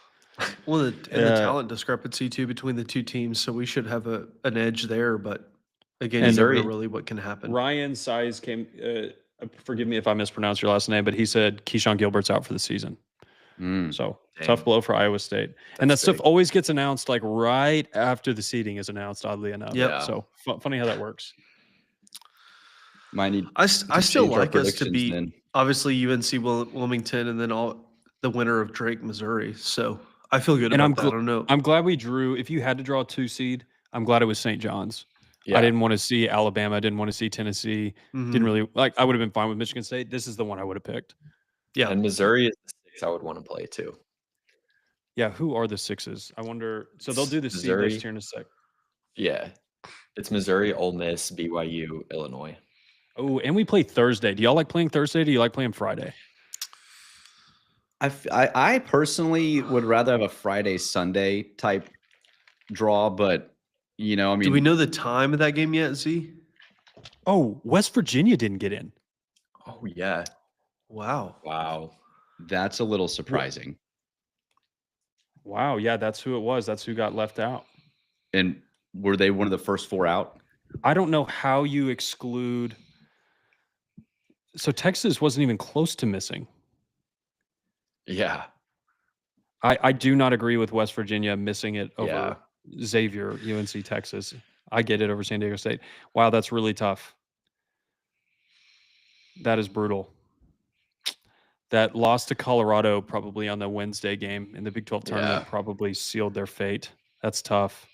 D: Well, and the
B: Yeah.
D: talent discrepancy too between the two teams, so we should have an edge there. But again,
B: And
D: you never know
C: Missouri-
D: really what can happen.
B: Ryan Size came forgive me if I mispronounce your last name, but he said Keyshawn Gilbert's out for the season.
A: Mm.
B: So
C: Dang.
B: tough blow for Iowa State. And that
C: That's
B: stuff
C: big.
B: always gets announced like right after the seeding is announced, oddly enough.
D: Yep.
C: Yeah.
B: So funny how that works.
A: Might need
D: I
A: to
D: still
A: change our
D: like us to
A: predictions
D: beat
A: then.
D: obviously UNC Wilmington and then the winner of Drake Missouri. So I feel good
B: And
D: about
B: I'm
D: that. I don't know.
B: I'm glad we drew. If you had to draw a 2 seed, I'm glad it was St. John's.
C: Yeah.
B: I didn't want to see Alabama. I didn't want to see Tennessee.
D: Mhm.
B: Didn't really like. I would have been fine with Michigan State. This is the one I would have picked.
D: Yeah.
C: And Missouri is the 6 I would want to play too.
B: Yeah, who are the sixes? I wonder. So they'll do the seed
C: Missouri.
B: list here in a sec.
C: Yeah. It's Missouri, Ole Miss, BYU, Illinois.
B: Oh, and we play Thursday. Do y'all like playing Thursday? Do you like playing Friday?
A: I personally would rather have a Friday Sunday type draw, but I mean,
D: Do we know the time of that game yet, Z?
B: Oh, West Virginia didn't get in.
C: Oh yeah.
D: Wow.
C: Wow.
A: that's a little surprising.
B: Wow. Yeah, that's who it was. That's who got left out.
A: And were they one of the first 4 out?
B: I don't know how you exclude. So Texas wasn't even close to missing.
C: Yeah.
B: I do not agree with West Virginia missing it over
C: Yeah.
B: Xavier, UNC, Texas. I get it over San Diego State. Wow, that's really tough. That is brutal. That loss to Colorado probably on the Wednesday game in the Big 12 tournament
C: Yeah.
B: probably sealed their fate. That's tough.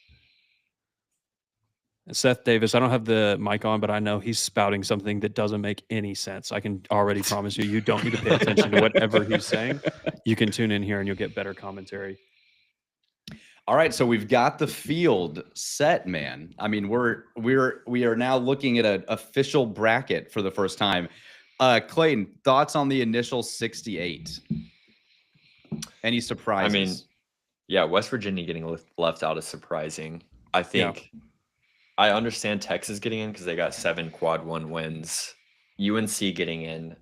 B: Seth Davis, I don't have the mic on, but I know he's spouting something that doesn't make any sense. I can already promise you don't need to pay attention to whatever he's saying. You can tune in here and you'll get better commentary.
A: All right, so we've got the field set, man. I mean, we are now looking at an official bracket for the first time. Clayton, thoughts on the initial 68? Any surprises?
C: I mean, yeah, West Virginia getting left out is surprising. I think I understand Texas getting in because they got 7 quad 1 wins. UNC getting in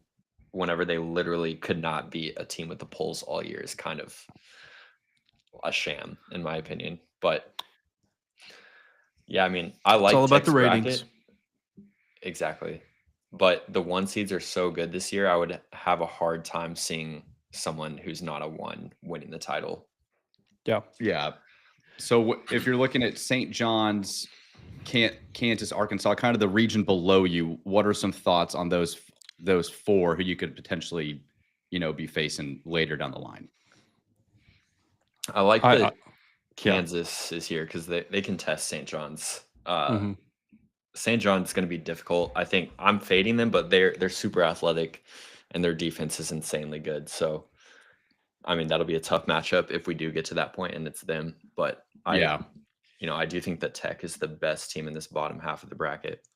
C: whenever they literally could not beat a team with the pulse all year is kind of a sham, in my opinion. But yeah, I mean, I like
D: It's all about
C: Tech's
D: the ratings.
C: bracket. Exactly. But the 1 seeds are so good this year, I would have a hard time seeing someone who's not a 1 winning the title.
A: Yeah. So if you're looking at St. John's, Kansas, Arkansas, kind of the region below you, what are some thoughts on those 4 who you could potentially, be facing later down the line?
C: I like that Kansas is here because they can test St. John's. St. John's going to be difficult. I think I'm fading them, but they're super athletic and their defense is insanely good. So, I mean, that'll be a tough matchup if we do get to that point and it's them. But I do think that Tech is the best team in this bottom half of the bracket.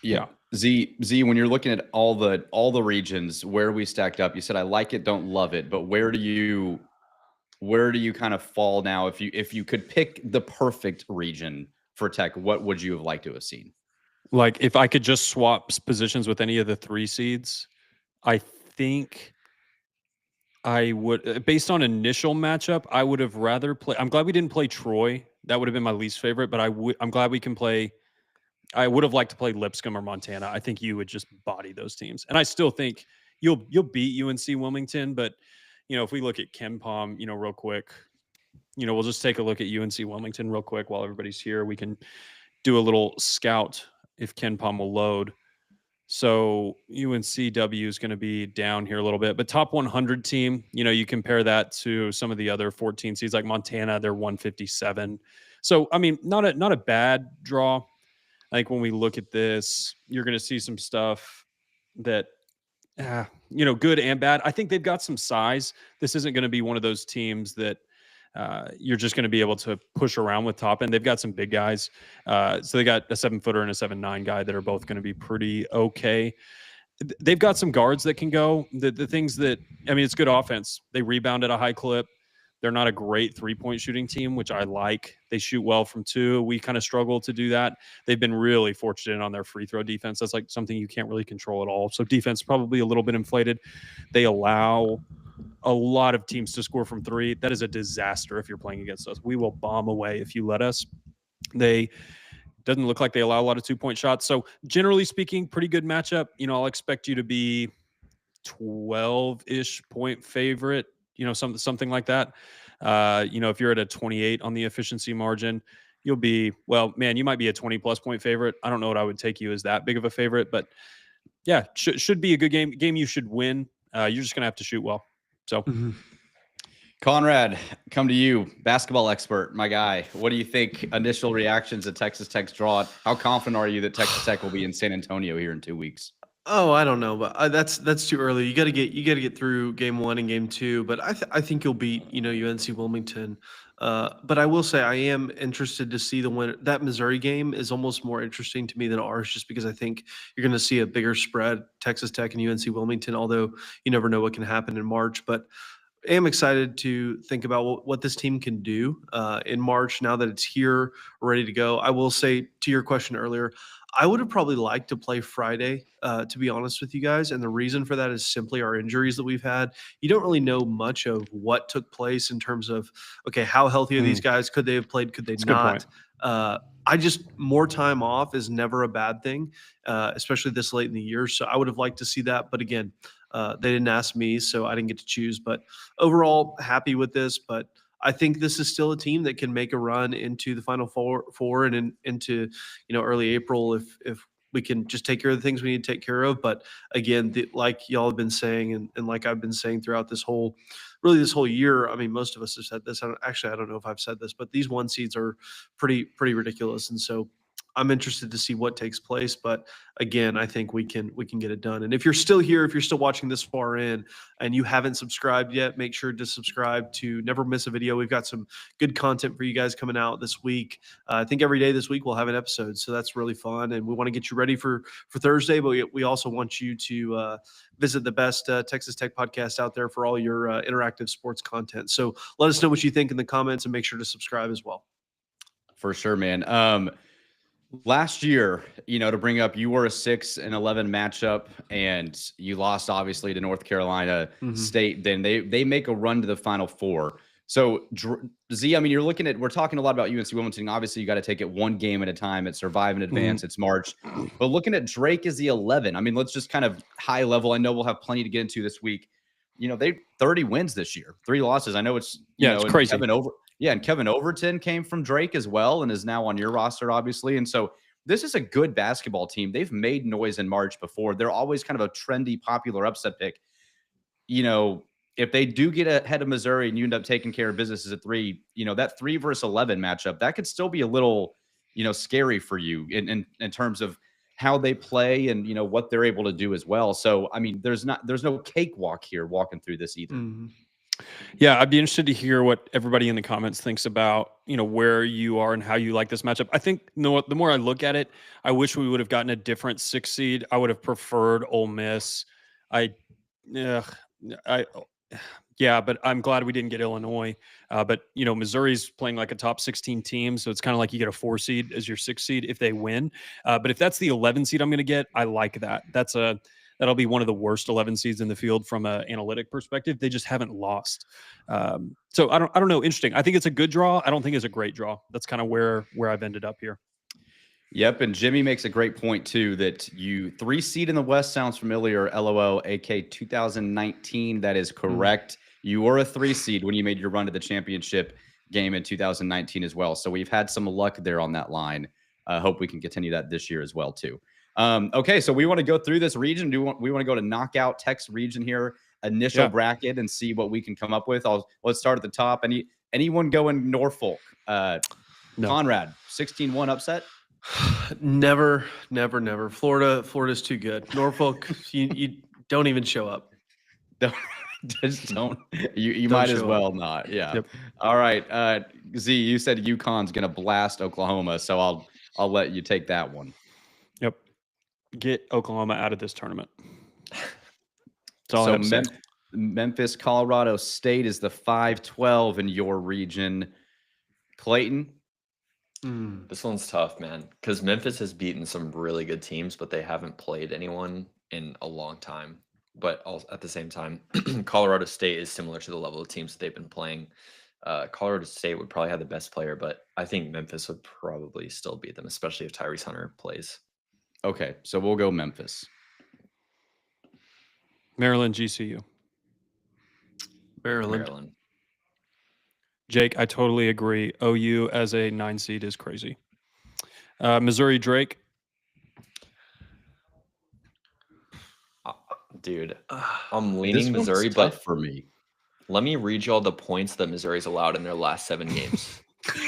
A: Yeah. Z, when you're looking at all the regions where we stacked up, you said, I like it, don't love it, but where do you kind of fall now? If you could pick the perfect region for Tech, what would you have liked to have seen?
B: Like if I could just swap positions with any of the 3 seeds, I think I would, based on initial matchup, I would have rather play. I'm glad we didn't play Troy. That would have been my least favorite, but I'm glad we can play. I would have liked to play Lipscomb or Montana. I think you would just body those teams. And I still think you'll beat UNC Wilmington, but if we look at KenPom, real quick, we'll just take a look at UNC Wilmington real quick while everybody's here. We can do a little scout if KenPom will load. So UNCW is going to be down here a little bit, but top 100 team, you compare that to some of the other 14 seeds like Montana, they're 157. So, I mean, not a bad draw. I think when we look at this, you're going to see some stuff that, good and bad. I think they've got some size. This isn't going to be one of those teams that you're just going to be able to push around with top end. They've got some big guys. So they got a 7-footer and a 7'9" guy that are both going to be pretty okay. They've got some guards that can go. The things that, it's good offense. They rebound at a high clip. They're not a great 3-point shooting team, which I like. They shoot well from 2. We kind of struggle to do that. They've been really fortunate on their free throw defense. That's like something you can't really control at all. So defense probably a little bit inflated. They allow a lot of teams to score from 3. That is a disaster if you're playing against us. We will bomb away if you let us. Doesn't look like they allow a lot of 2-point shots. So generally speaking, pretty good matchup. I'll expect you to be 12-ish point favorite, something like that. If you're at a 28 on the efficiency margin, you'll be, you might be a 20-plus point favorite. I don't know what I would take you as that big of a favorite, but yeah, should be a good game you should win. You're just going to have to shoot well. So,
A: Conrad, come to you, basketball expert, my guy. What do you think? Initial reactions to Texas Tech's draw. How confident are you that Texas Tech will be in San Antonio here in 2 weeks?
D: Oh, I don't know, but that's too early. You got to get through game 1 and game 2. But I think you'll beat UNC Wilmington. But I will say I am interested to see the winner. That Missouri game is almost more interesting to me than ours, just because I think you're going to see a bigger spread, Texas Tech and UNC Wilmington. Although you never know what can happen in March, but I am excited to think about what this team can do in March now that it's here, ready to go. I will say to your question earlier, I would have probably liked to play Friday, to be honest with you guys. And the reason for that is simply our injuries that we've had. You don't really know much of what took place in terms of, okay, how healthy are these guys? Could they have played? Could they not? More time off is never a bad thing, especially this late in the year. So I would have liked to see that. But again, they didn't ask me, so I didn't get to choose. But overall, happy with this. But I think this is still a team that can make a run into the Final Four and into early April if we can just take care of the things we need to take care of. But again, like y'all have been saying, and like I've been saying throughout this whole year. I mean, most of us have said this. I don't know if I've said this, but these 1 seeds are pretty ridiculous, and so I'm interested to see what takes place. But again, I think we can get it done. And if you're still here, if you're still watching this far in and you haven't subscribed yet, make sure to subscribe to never miss a video. We've got some good content for you guys coming out this week. I think every day this week we'll have an episode, so that's really fun. And we want to get you ready for Thursday, but we also want you to visit the best Texas Tech podcast out there for all your interactive sports content. So let us know what you think in the comments and make sure to subscribe as well.
A: For sure, man. Last year, to bring up, you were a 6-11 matchup, and you lost obviously to North Carolina State. Then they make a run to the Final Four. So Z, I mean, we're talking a lot about UNC Wilmington. Obviously, you got to take it one game at a time. It's survive and advance. It's March, but looking at Drake as the 11. I mean, let's just kind of high level. I know we'll have plenty to get into this week. They 30 wins this year, 3 losses. I know it's
B: it's crazy.
A: And Kevin Overton came from Drake as well and is now on your roster, obviously. And so this is a good basketball team. They've made noise in March before. They're always kind of a trendy, popular upset pick. If they do get ahead of Missouri and you end up taking care of business as a 3, that 3 versus 11 matchup, that could still be a little, scary for you in terms of how they play and, what they're able to do as well. So, I mean, there's no cakewalk here walking through this either.
B: Yeah, I'd be interested to hear what everybody in the comments thinks about, where you are and how you like this matchup. I think the more I look at it, I wish we would have gotten a different 6 seed. I would have preferred Ole Miss. Yeah, but I'm glad we didn't get Illinois. But Missouri's playing like a top 16 team, so it's kind of like you get a 4 seed as your 6 seed if they win. But if that's the 11 seed I'm going to get, I like that. That'll be one of the worst 11 seeds in the field from an analytic perspective. They just haven't lost. So I don't know. Interesting. I think it's a good draw. I don't think it's a great draw. That's kind of where I've ended up here.
A: Yep, and Jimmy makes a great point too that 3 seed in the West sounds familiar. LOL, AK 2019. That is correct. You were a 3 seed when you made your run to the championship game in 2019 as well. So we've had some luck there on that line. Hope we can continue that this year as well too. Okay, so we want to go through this region. We want to go to knockout text region here, initial bracket, and see what we can come up with. Let's start at the top. Anyone going Norfolk? No. Conrad, 16-1 upset?
D: Never. Florida's too good. Norfolk, you don't even show up.
A: Just don't. You might as well not. Yeah. Yep. All right. Z, you said UConn's gonna blast Oklahoma, so I'll let you take that one.
B: Yep. Get Oklahoma out of this tournament. That's all I have to say.
A: Memphis, Colorado State is the 5-12 in your region. Clayton?
C: This one's tough, man, because Memphis has beaten some really good teams, but they haven't played anyone in a long time. But also, at the same time, Colorado State is similar to the level of teams that they've been playing. Colorado State would probably have the best player, but I think Memphis would probably still beat them, especially if Tyrese Hunter plays.
A: Okay, so we'll go Memphis.
B: Maryland, GCU.
D: Maryland.
B: Jake, I totally agree. OU as a 9 seed is crazy. Missouri, Drake.
C: Dude, I'm leaning Missouri, but
A: for me,
C: let me read you all the points that Missouri's allowed in their last 7 games.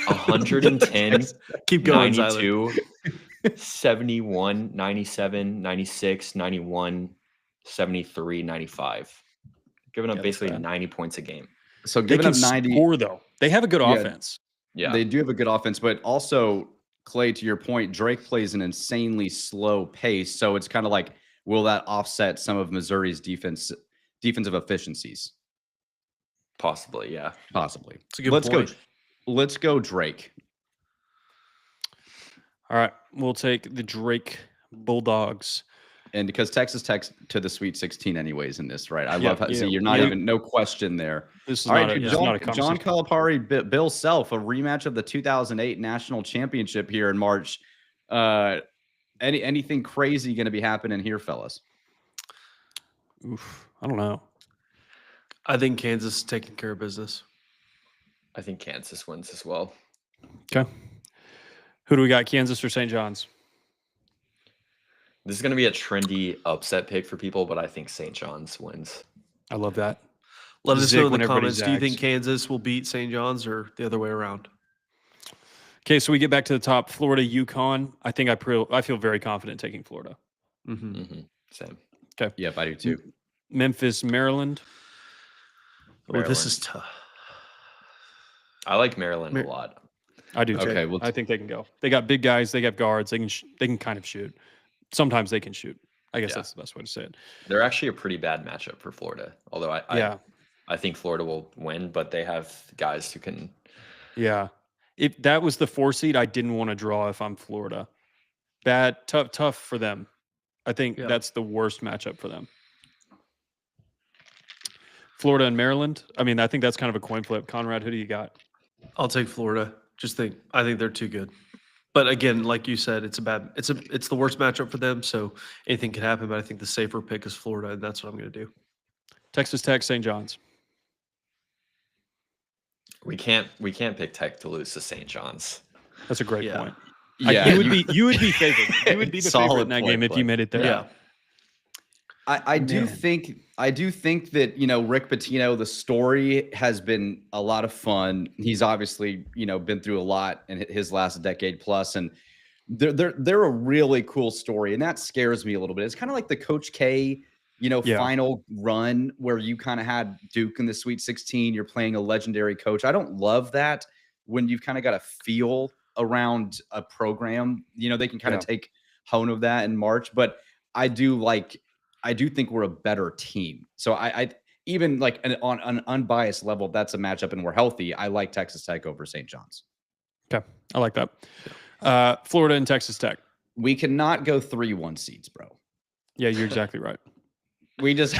C: 110,
D: keep going,
C: 92, 71, 97, 96, 91, 73, 95. Giving up basically 90 points a game.
A: So giving up 90
B: score, though. They have a good offense.
C: Yeah.
A: They do have a good offense, but also, Clay, to your point, Drake plays an insanely slow pace. So it's kind of like, will that offset some of Missouri's defensive efficiencies?
C: Possibly, yeah.
A: Possibly.
D: It's a good point.
A: Let's go Drake.
B: All right. We'll take the Drake Bulldogs.
A: And because Texas Tech to the Sweet 16 anyways in this, right? I love how see you're not even no question there.
B: This is
A: all right,
B: not a
A: John Calipari, Bill Self, a rematch of the 2008 national championship here in March. Anything crazy going to be happening here, fellas?
B: Oof, I don't know.
D: I think Kansas is taking care of business.
C: I think Kansas wins as well.
B: Okay. Who do we got, Kansas or St. John's?
C: This is going to be a trendy upset pick for people, but I think St. John's wins.
B: I love that.
D: Let us know in the comments. Do you think Kansas will beat St. John's or the other way around?
B: Okay, so we get back to the top. Florida, UConn. I think I feel very confident taking Florida.
C: Same.
B: Okay.
A: Yep, I do too.
B: Memphis, Maryland.
D: Oh, this is tough.
C: I like Maryland a lot.
B: I do too.
A: Okay, well,
B: I think they can go. They got big guys. They got guards. They can kind of shoot. Sometimes they can shoot. I guess that's the best way to say it.
C: They're actually a pretty bad matchup for Florida. Although I think Florida will win, but they have guys who can.
B: Yeah. If that was the 4 seed, I didn't want to draw if I'm Florida. Bad, tough for them. I think that's the worst matchup for them. Florida and Maryland. I mean, I think that's kind of a coin flip. Conrad, who do you got?
D: I'll take Florida. I think they're too good. But again, like you said, it's the worst matchup for them. So anything can happen. But I think the safer pick is Florida, and that's what I'm going to do.
B: Texas Tech, St. John's.
C: We can't pick Tech to lose to St. John's.
B: That's a great point.
A: Yeah,
B: you would be favored. You would be the favorite in that game if you made it there.
D: Yeah.
A: I do think that, Rick Pitino, the story has been a lot of fun. He's obviously, been through a lot in his last decade plus, and they're a really cool story, and that scares me a little bit. It's kind of like the Coach K, final run where you kind of had Duke in the Sweet 16. You're playing a legendary coach. I don't love that when you've kind of got a feel around a program. They can kind of take hone of that in March, but I do think we're a better team. So I even like on an unbiased level, that's a matchup and we're healthy. I like Texas Tech over St. John's.
B: Okay. I like that. Florida and Texas Tech.
A: We cannot go 3-1 seeds, bro.
B: Yeah, you're exactly right.
A: We just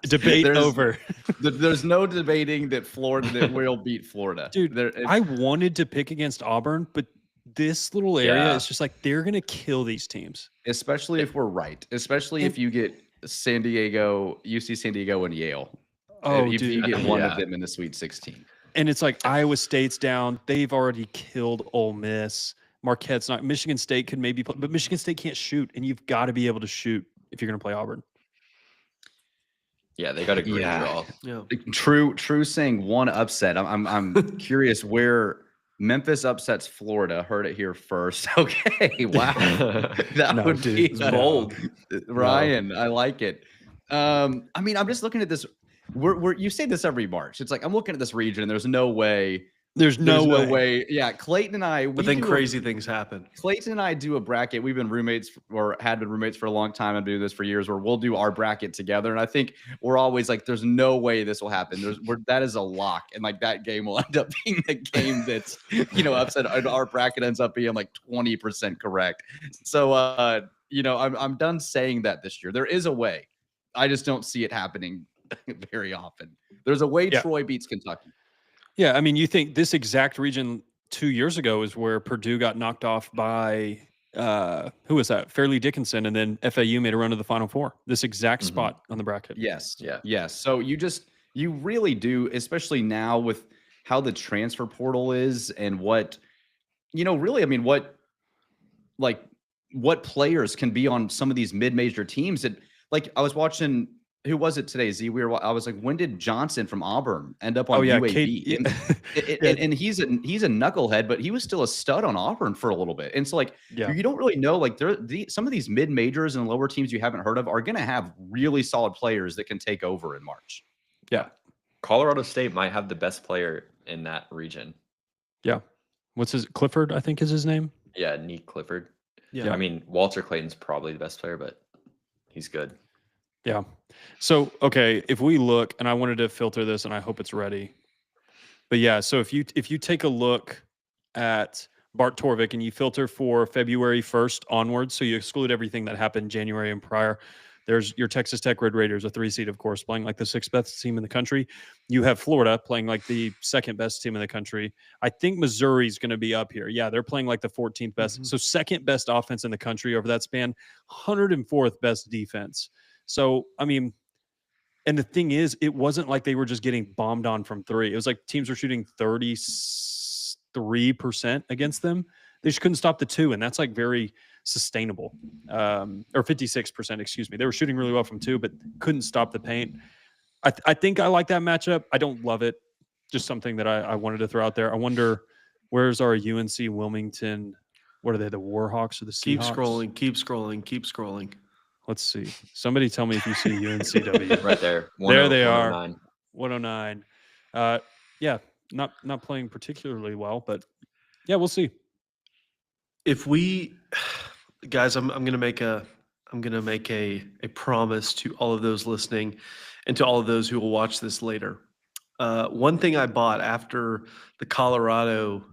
B: debate over.
A: There's no debating that we'll beat Florida.
B: Dude, I wanted to pick against Auburn, but this little area is just like they're going to kill these teams.
A: Especially if we're right. Especially if you get San Diego, UC San Diego, and Yale.
B: Oh,
A: if you get one of them in the Sweet 16.
B: And it's like Iowa State's down. They've already killed Ole Miss. Marquette's not. Michigan State could maybe play, but Michigan State can't shoot, and you've got to be able to shoot if you're going to play Auburn.
C: Yeah, they got a great draw.
D: Yeah.
A: True saying one upset. I'm curious where Memphis upsets Florida. Heard it here first. Okay, wow. That would be bold. Ryan, I like it. I'm just looking at this. You say this every March. It's like I'm looking at this region and there's no way.
B: There's no way.
A: Yeah, Clayton and I.
D: But then crazy things happen.
A: Clayton and I do a bracket. We've been roommates had been roommates for a long time and do this for years where we'll do our bracket together. And I think we're always like, there's no way this will happen. That is a lock. And like that game will end up being the game that's, upset. Our bracket ends up being like 20% correct. So, I'm done saying that this year. There is a way. I just don't see it happening very often. There's a way Troy beats Kentucky.
B: Yeah, you think this exact region 2 years ago is where Purdue got knocked off by who was that? Fairleigh Dickinson, and then FAU made a run to the Final Four. This exact spot on the bracket.
A: Yes, yes. So you really do, especially now with how the transfer portal is and what what players can be on some of these mid-major teams. That like I was watching. Who was it today, Z? I was like, when did Johnson from Auburn end up on UAB? And he's a knucklehead, but he was still a stud on Auburn for a little bit. And so, you don't really know. Like, some of these mid majors and lower teams you haven't heard of are going to have really solid players that can take over in March.
B: Yeah,
C: Colorado State might have the best player in that region.
B: Yeah, what's his Clifford? I think is his name.
C: Yeah, Nick Clifford.
B: Yeah,
C: Walter Clayton's probably the best player, but he's good.
B: Yeah. So, okay, if we look, and I wanted to filter this, and I hope it's ready. But yeah, so if you take a look at Bart Torvik and you filter for February 1st onwards, so you exclude everything that happened January and prior, there's your Texas Tech Red Raiders, a 3 seed, of course, playing like the 6th best team in the country. You have Florida playing like the 2nd best team in the country. I think Missouri's going to be up here. Yeah, they're playing like the 14th best. Mm-hmm. So 2nd best offense in the country over that span, 104th best defense. So, and the thing is, it wasn't like they were just getting bombed on from 3. It was like teams were shooting 33% against them. They just couldn't stop the 2, and that's like very sustainable. Or 56%, excuse me. They were shooting really well from 2, but couldn't stop the paint. I think I like that matchup. I don't love it. Just something that I wanted to throw out there. I wonder, where's our UNC Wilmington? What are they, the Warhawks or the Seahawks?
D: Keep scrolling.
B: Let's see. Somebody tell me if you see UNCW.
C: Right there.
B: There they are. 109. Yeah, not playing particularly well, but yeah, we'll see.
D: If we guys, I'm gonna make a promise to all of those listening and to all of those who will watch this later. One thing I bought after the Colorado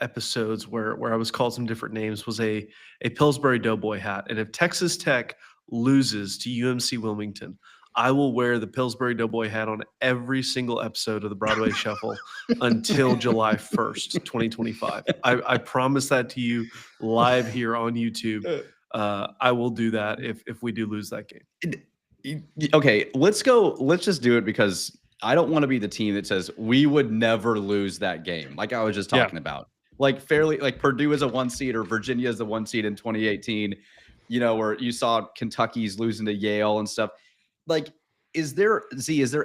D: episodes where I was called some different names was a Pillsbury Doughboy hat. And if Texas Tech loses to UMC Wilmington, I will wear the Pillsbury Doughboy hat on every single episode of the Broadway Shuffle until July 1st, 2025. I promise that to you live here on YouTube. I will do that if we do lose that game.
A: Okay, let's go. Let's just do it because I don't want to be the team that says we would never lose that game. Like I was just talking about, like fairly, like Purdue is a 1 seed or Virginia is the 1 seed in 2018, where you saw Kentucky's losing to Yale and stuff. Like, is there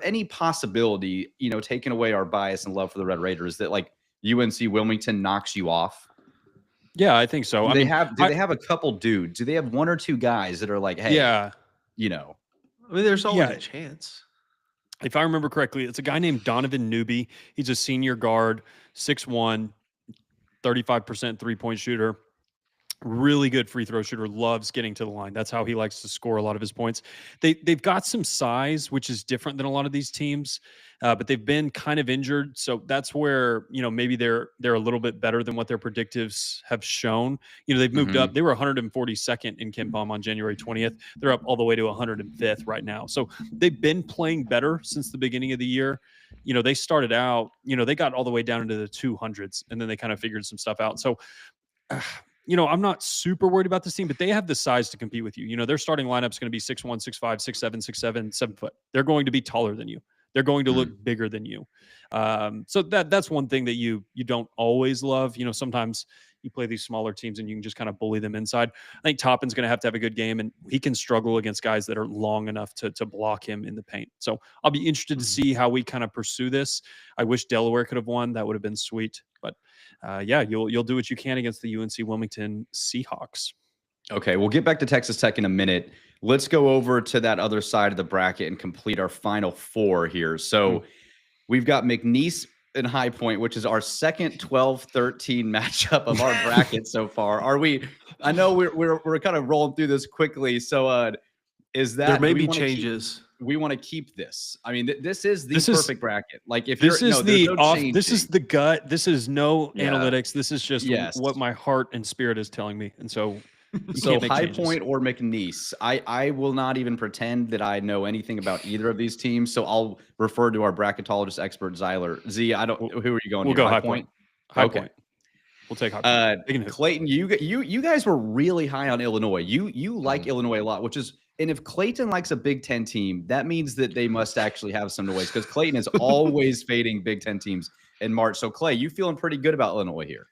A: any possibility, taking away our bias and love for the Red Raiders, that like UNC Wilmington knocks you off?
B: Yeah, I think so.
A: Do they have a couple dudes? Do they have 1 or 2 guys that are like, hey,
D: I mean, there's always a chance.
B: If I remember correctly, it's a guy named Donovan Newby. He's a senior guard, 6'1", 35% three-point shooter. Really good free throw shooter, loves getting to the line. That's how he likes to score a lot of his points. They've got some size, which is different than a lot of these teams, but they've been kind of injured. So that's where, maybe they're a little bit better than what their predictives have shown. They've moved up. They were 142nd in KenPom on January 20th. They're up all the way to 105th right now. So they've been playing better since the beginning of the year. They started out, they got all the way down into the 200s, and then they kind of figured some stuff out. So, I'm not super worried about this team, but they have the size to compete with you. Their starting lineup is going to be 6'1", 6'5", 6'7", 6'7", 7 foot. They're going to be taller than you. They're going to look bigger than you. So that's one thing that you don't always love. Sometimes you play these smaller teams and you can just kind of bully them inside. I think Toppin's going to have a good game, and he can struggle against guys that are long enough to block him in the paint. So I'll be interested to see how we kind of pursue this. I wish Delaware could have won. That would have been sweet. But you'll do what you can against the UNC Wilmington Seahawks.
A: Okay, we'll get back to Texas Tech in a minute. Let's go over to that other side of the bracket and complete our final 4 here. So we've got McNeese and High Point, which is our second 12-13 matchup of our bracket so far. Are we? I know we're kind of rolling through this quickly. So is that
D: there may be changes?
A: We want to keep this. I mean, this is the perfect bracket. Like if
B: this
A: is
B: this is the gut. This is no analytics. This is just what my heart and spirit is telling me. And so
A: High Point or McNeese. I will not even pretend that I know anything about either of these teams. So I'll refer to our bracketologist expert Zyler. Who are you going?
B: We'll go High Point. High Point. We'll take High Point.
A: Clayton, you guys were really high on Illinois. You like Illinois a lot, which is. And if Clayton likes a Big Ten team, that means that they must actually have some noise, because Clayton is always fading Big Ten teams in March. So, Clay, you feeling pretty good about Illinois here?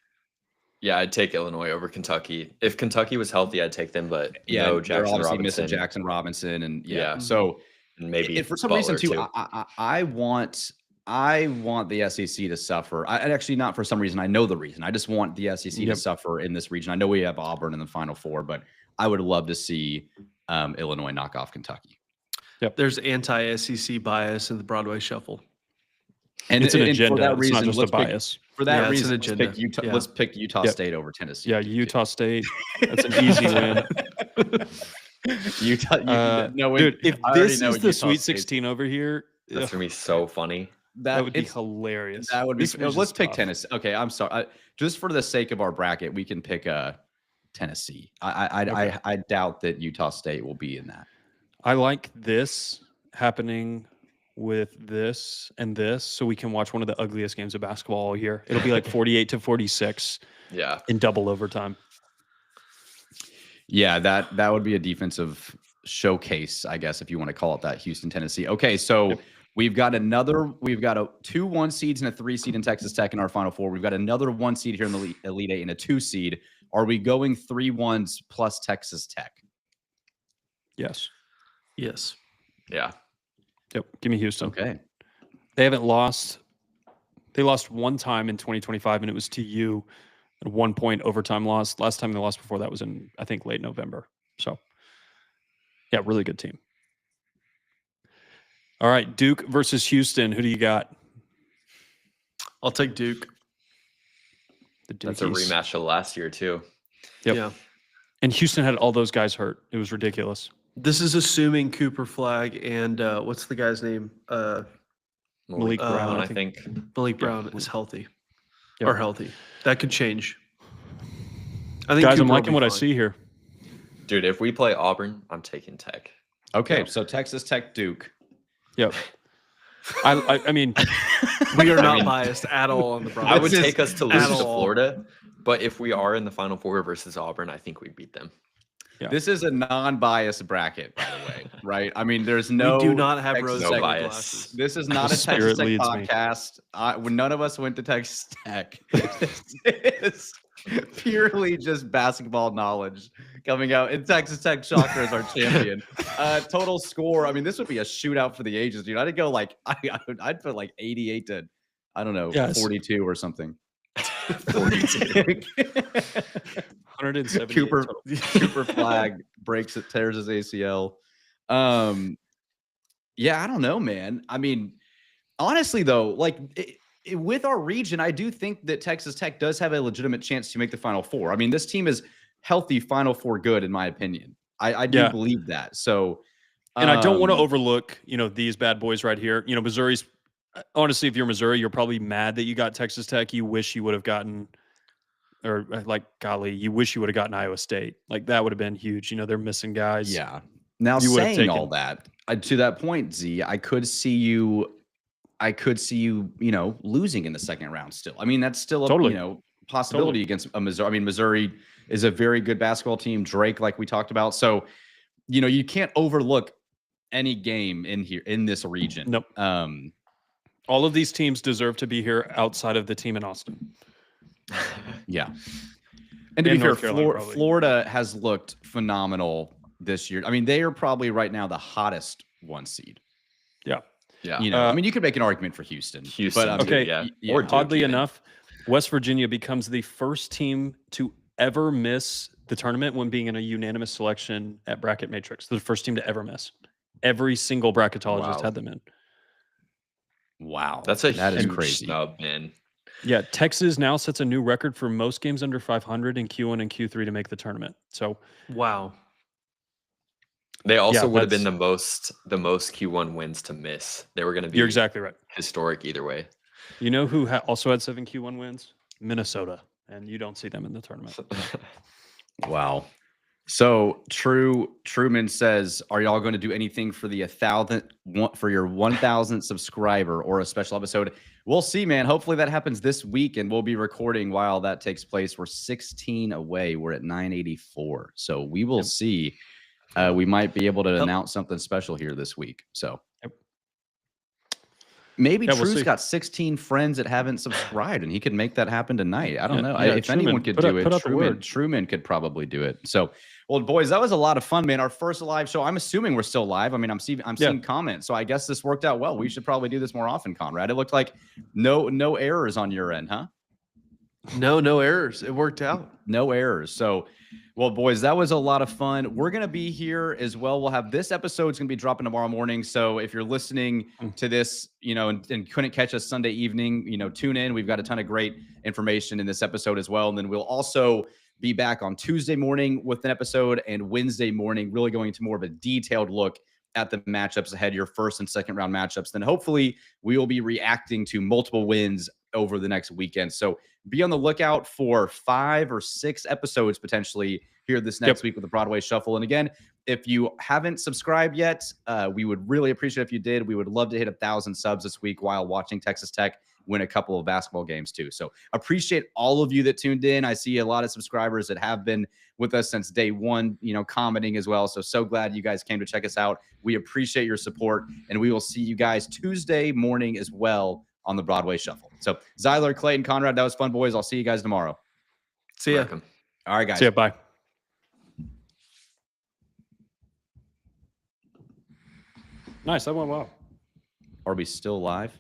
C: Yeah, I'd take Illinois over Kentucky. If Kentucky was healthy, I'd take them. But
A: no,
C: Jackson Robinson.
A: Missing Jackson Robinson, and so
C: and maybe
A: for some
C: Butler
A: reason too. I want the SEC to suffer. I actually, not for some reason. I know the reason. I just want the SEC to suffer in this region. I know we have Auburn in the Final Four, but I would love to see Illinois knock off Kentucky.
D: Yep. There's anti-SEC bias in the Broadway Shuffle.
B: And it's an agenda.
A: For that reason,
B: it's not just a bias.
A: For that reason, let's pick Utah State over Tennessee.
B: Yeah, Utah State. That's an easy win.
A: Utah.
B: Dude, if this is the Sweet 16 over here,
C: that's gonna be so funny.
B: That would be hilarious.
A: That would be. Let's pick Tennessee. Okay, I'm sorry. Just for the sake of our bracket, we can pick Tennessee. I doubt that Utah State will be in that.
B: I like this happening with this and this, so we can watch one of the ugliest games of basketball all year. It'll be like 48-46.
C: Yeah,
B: in double overtime.
A: Yeah, that would be a defensive showcase, I guess, if you want to call it that. Houston, Tennessee. Okay, so we've got a 2 1 seeds and a 3 seed in Texas Tech in our Final Four. We've got another 1 seed here in the Elite Eight and a 2 seed. Are we going 3 1s plus Texas Tech?
B: Yes.
C: Yeah.
B: Yep. Give me Houston.
A: Okay.
B: They haven't lost. They lost one time in 2025, and it was to you. A 1 point overtime loss. Last time they lost before that was in, I think, late November. So, yeah, really good team. All right, Duke versus Houston. Who do you got?
D: I'll take Duke.
C: That's a rematch of last year, too.
B: Yep. Yeah. And Houston had all those guys hurt. It was ridiculous.
D: This is assuming Cooper Flag and what's the guy's name?
B: Malik Brown,
C: I think.
D: Malik Brown is healthy.
B: Yep.
D: Or healthy. That could change. I think
B: Guys, I'm
D: Cooper will
B: liking
D: be
B: what I
D: fine.
B: see here.
C: Dude, if we play Auburn, I'm taking Tech.
A: Okay,
B: Yeah.
A: so Texas Tech Duke.
B: Yep. I mean,
D: We are not biased at all on the Broadway.
C: I would
A: This is-
C: take us to
D: at
C: lose to
D: all.
C: Florida, but if we are in the Final Four versus Auburn, I think we'd beat them.
B: Yeah.
A: This is a non-biased bracket, by the way, right? I mean, there's no.
D: We do not have
A: Texas
D: rose
C: no
A: Tech-
C: bias.
D: glasses.
A: This is not a
B: Spirit
A: Texas Tech
B: leads me.
A: podcast. When none of us went to Texas Tech. This is purely just basketball knowledge coming out. And Texas Tech Shocker is our champion. Total score. I mean, this would be a shootout for the ages, dude. I'd go like I'd put like 88 to I don't know,
B: Yes.
A: 42 or something.
C: 42.
B: 178
A: Cooper
B: total.
A: Cooper Flag breaks it, tears his ACL. Yeah, I don't know, man. I mean, honestly, though, like with our region, I do think that Texas Tech does have a legitimate chance to make the Final Four. I mean, this team is healthy, Final Four good, in my opinion. I do
B: Yeah.
A: believe that. So,
B: And I don't want to
A: um,
B: overlook, these bad boys right here. Missouri's honestly, if you're Missouri, you're probably mad that you got Texas Tech. You wish you would have gotten, or like, golly, you wish you would have gotten Iowa State. Like that would have been huge. They're missing guys.
A: Yeah. Now,
B: You would have
A: saying all
B: taken-
A: that, to that point, Z, I could see you, losing in the second round still. I mean, that's still a,
B: Totally.
A: possibility against a Missouri. I mean, Missouri is a very good basketball team. Drake, like we talked about. So, you can't overlook any game in this region.
B: Nope. All of these teams deserve to be here outside of the team in Austin.
A: Yeah. And to be
B: And
A: fair,
B: North Carolina, probably.
A: Florida has looked phenomenal this year. I mean, they are probably right now the hottest one seed.
B: Yeah.
C: Yeah.
A: I mean, you could make an argument for Houston.
C: Houston,
A: but,
B: Okay,
C: yeah.
A: yeah.
C: Or Duke
B: Oddly
C: even.
B: enough, West Virginia becomes the first team to ever miss the tournament when being in a unanimous selection at Bracket Matrix. They're the first team to ever miss. Every single bracketologist
C: Wow.
B: had them in.
A: Wow.
C: That is
A: huge
C: crazy. Snub, man.
B: Yeah, Texas now sets a new record for most games under 500 in Q1 and Q3 to make the tournament. So
D: Wow.
C: They also
B: Yeah,
C: would have been
B: that's-
C: the most Q1 wins to miss. They were going to be
B: you're exactly right.
C: historic either way.
B: You know who also had 7 Q1 wins? Minnesota. And you don't see them in the tournament.
A: Wow. So Truman says, are y'all going to do anything for the 1,000th subscriber or a special episode? We'll see, man. Hopefully that happens this week, and we'll be recording while that takes place. We're 16 away. We're at 984. So we will see. We might be able to announce something special here this week. So maybe
B: Yeah, we'll
A: True's
B: see.
A: got 16 friends that haven't subscribed, and he could make that happen tonight. I don't
B: Yeah,
A: know.
B: yeah,
A: If
B: Truman,
A: anyone could
B: put
A: do
B: out-
A: it,
B: put out the word.
A: Truman could probably do it. So, well, boys, that was a lot of fun, man. Our first live show. I'm assuming we're still live. I mean, I'm seeing comments, so I guess this worked out well. We should probably do this more often, Conrad. It looked like no errors on your end, huh?
D: No errors. It worked out.
A: No errors. So, well, boys, that was a lot of fun. We're going to be here as well. We'll have this episode's going to be dropping tomorrow morning. So if you're listening to this, and couldn't catch us Sunday evening, tune in. We've got a ton of great information in this episode as well. And then we'll also be back on Tuesday morning with an episode, and Wednesday morning, really going into more of a detailed look at the matchups ahead, your first and second round matchups. Then hopefully we will be reacting to multiple wins over the next weekend. So be on the lookout for 5 or 6 episodes potentially here this next week with the Broadway Shuffle. And again, if you haven't subscribed yet, we would really appreciate if you did. We would love to hit 1,000 subs this week while watching Texas Tech win a couple of basketball games too. So appreciate all of you that tuned in. I see a lot of subscribers that have been with us since day one, commenting as well. So glad you guys came to check us out. We appreciate your support, and we will see you guys Tuesday morning as well on the Broadway Shuffle. So Zyler, Clayton, Conrad, that was fun, boys. I'll see you guys tomorrow.
D: See ya.
C: Welcome.
A: All right, guys.
B: See ya. Bye. Nice. That went well.
A: Are we still live?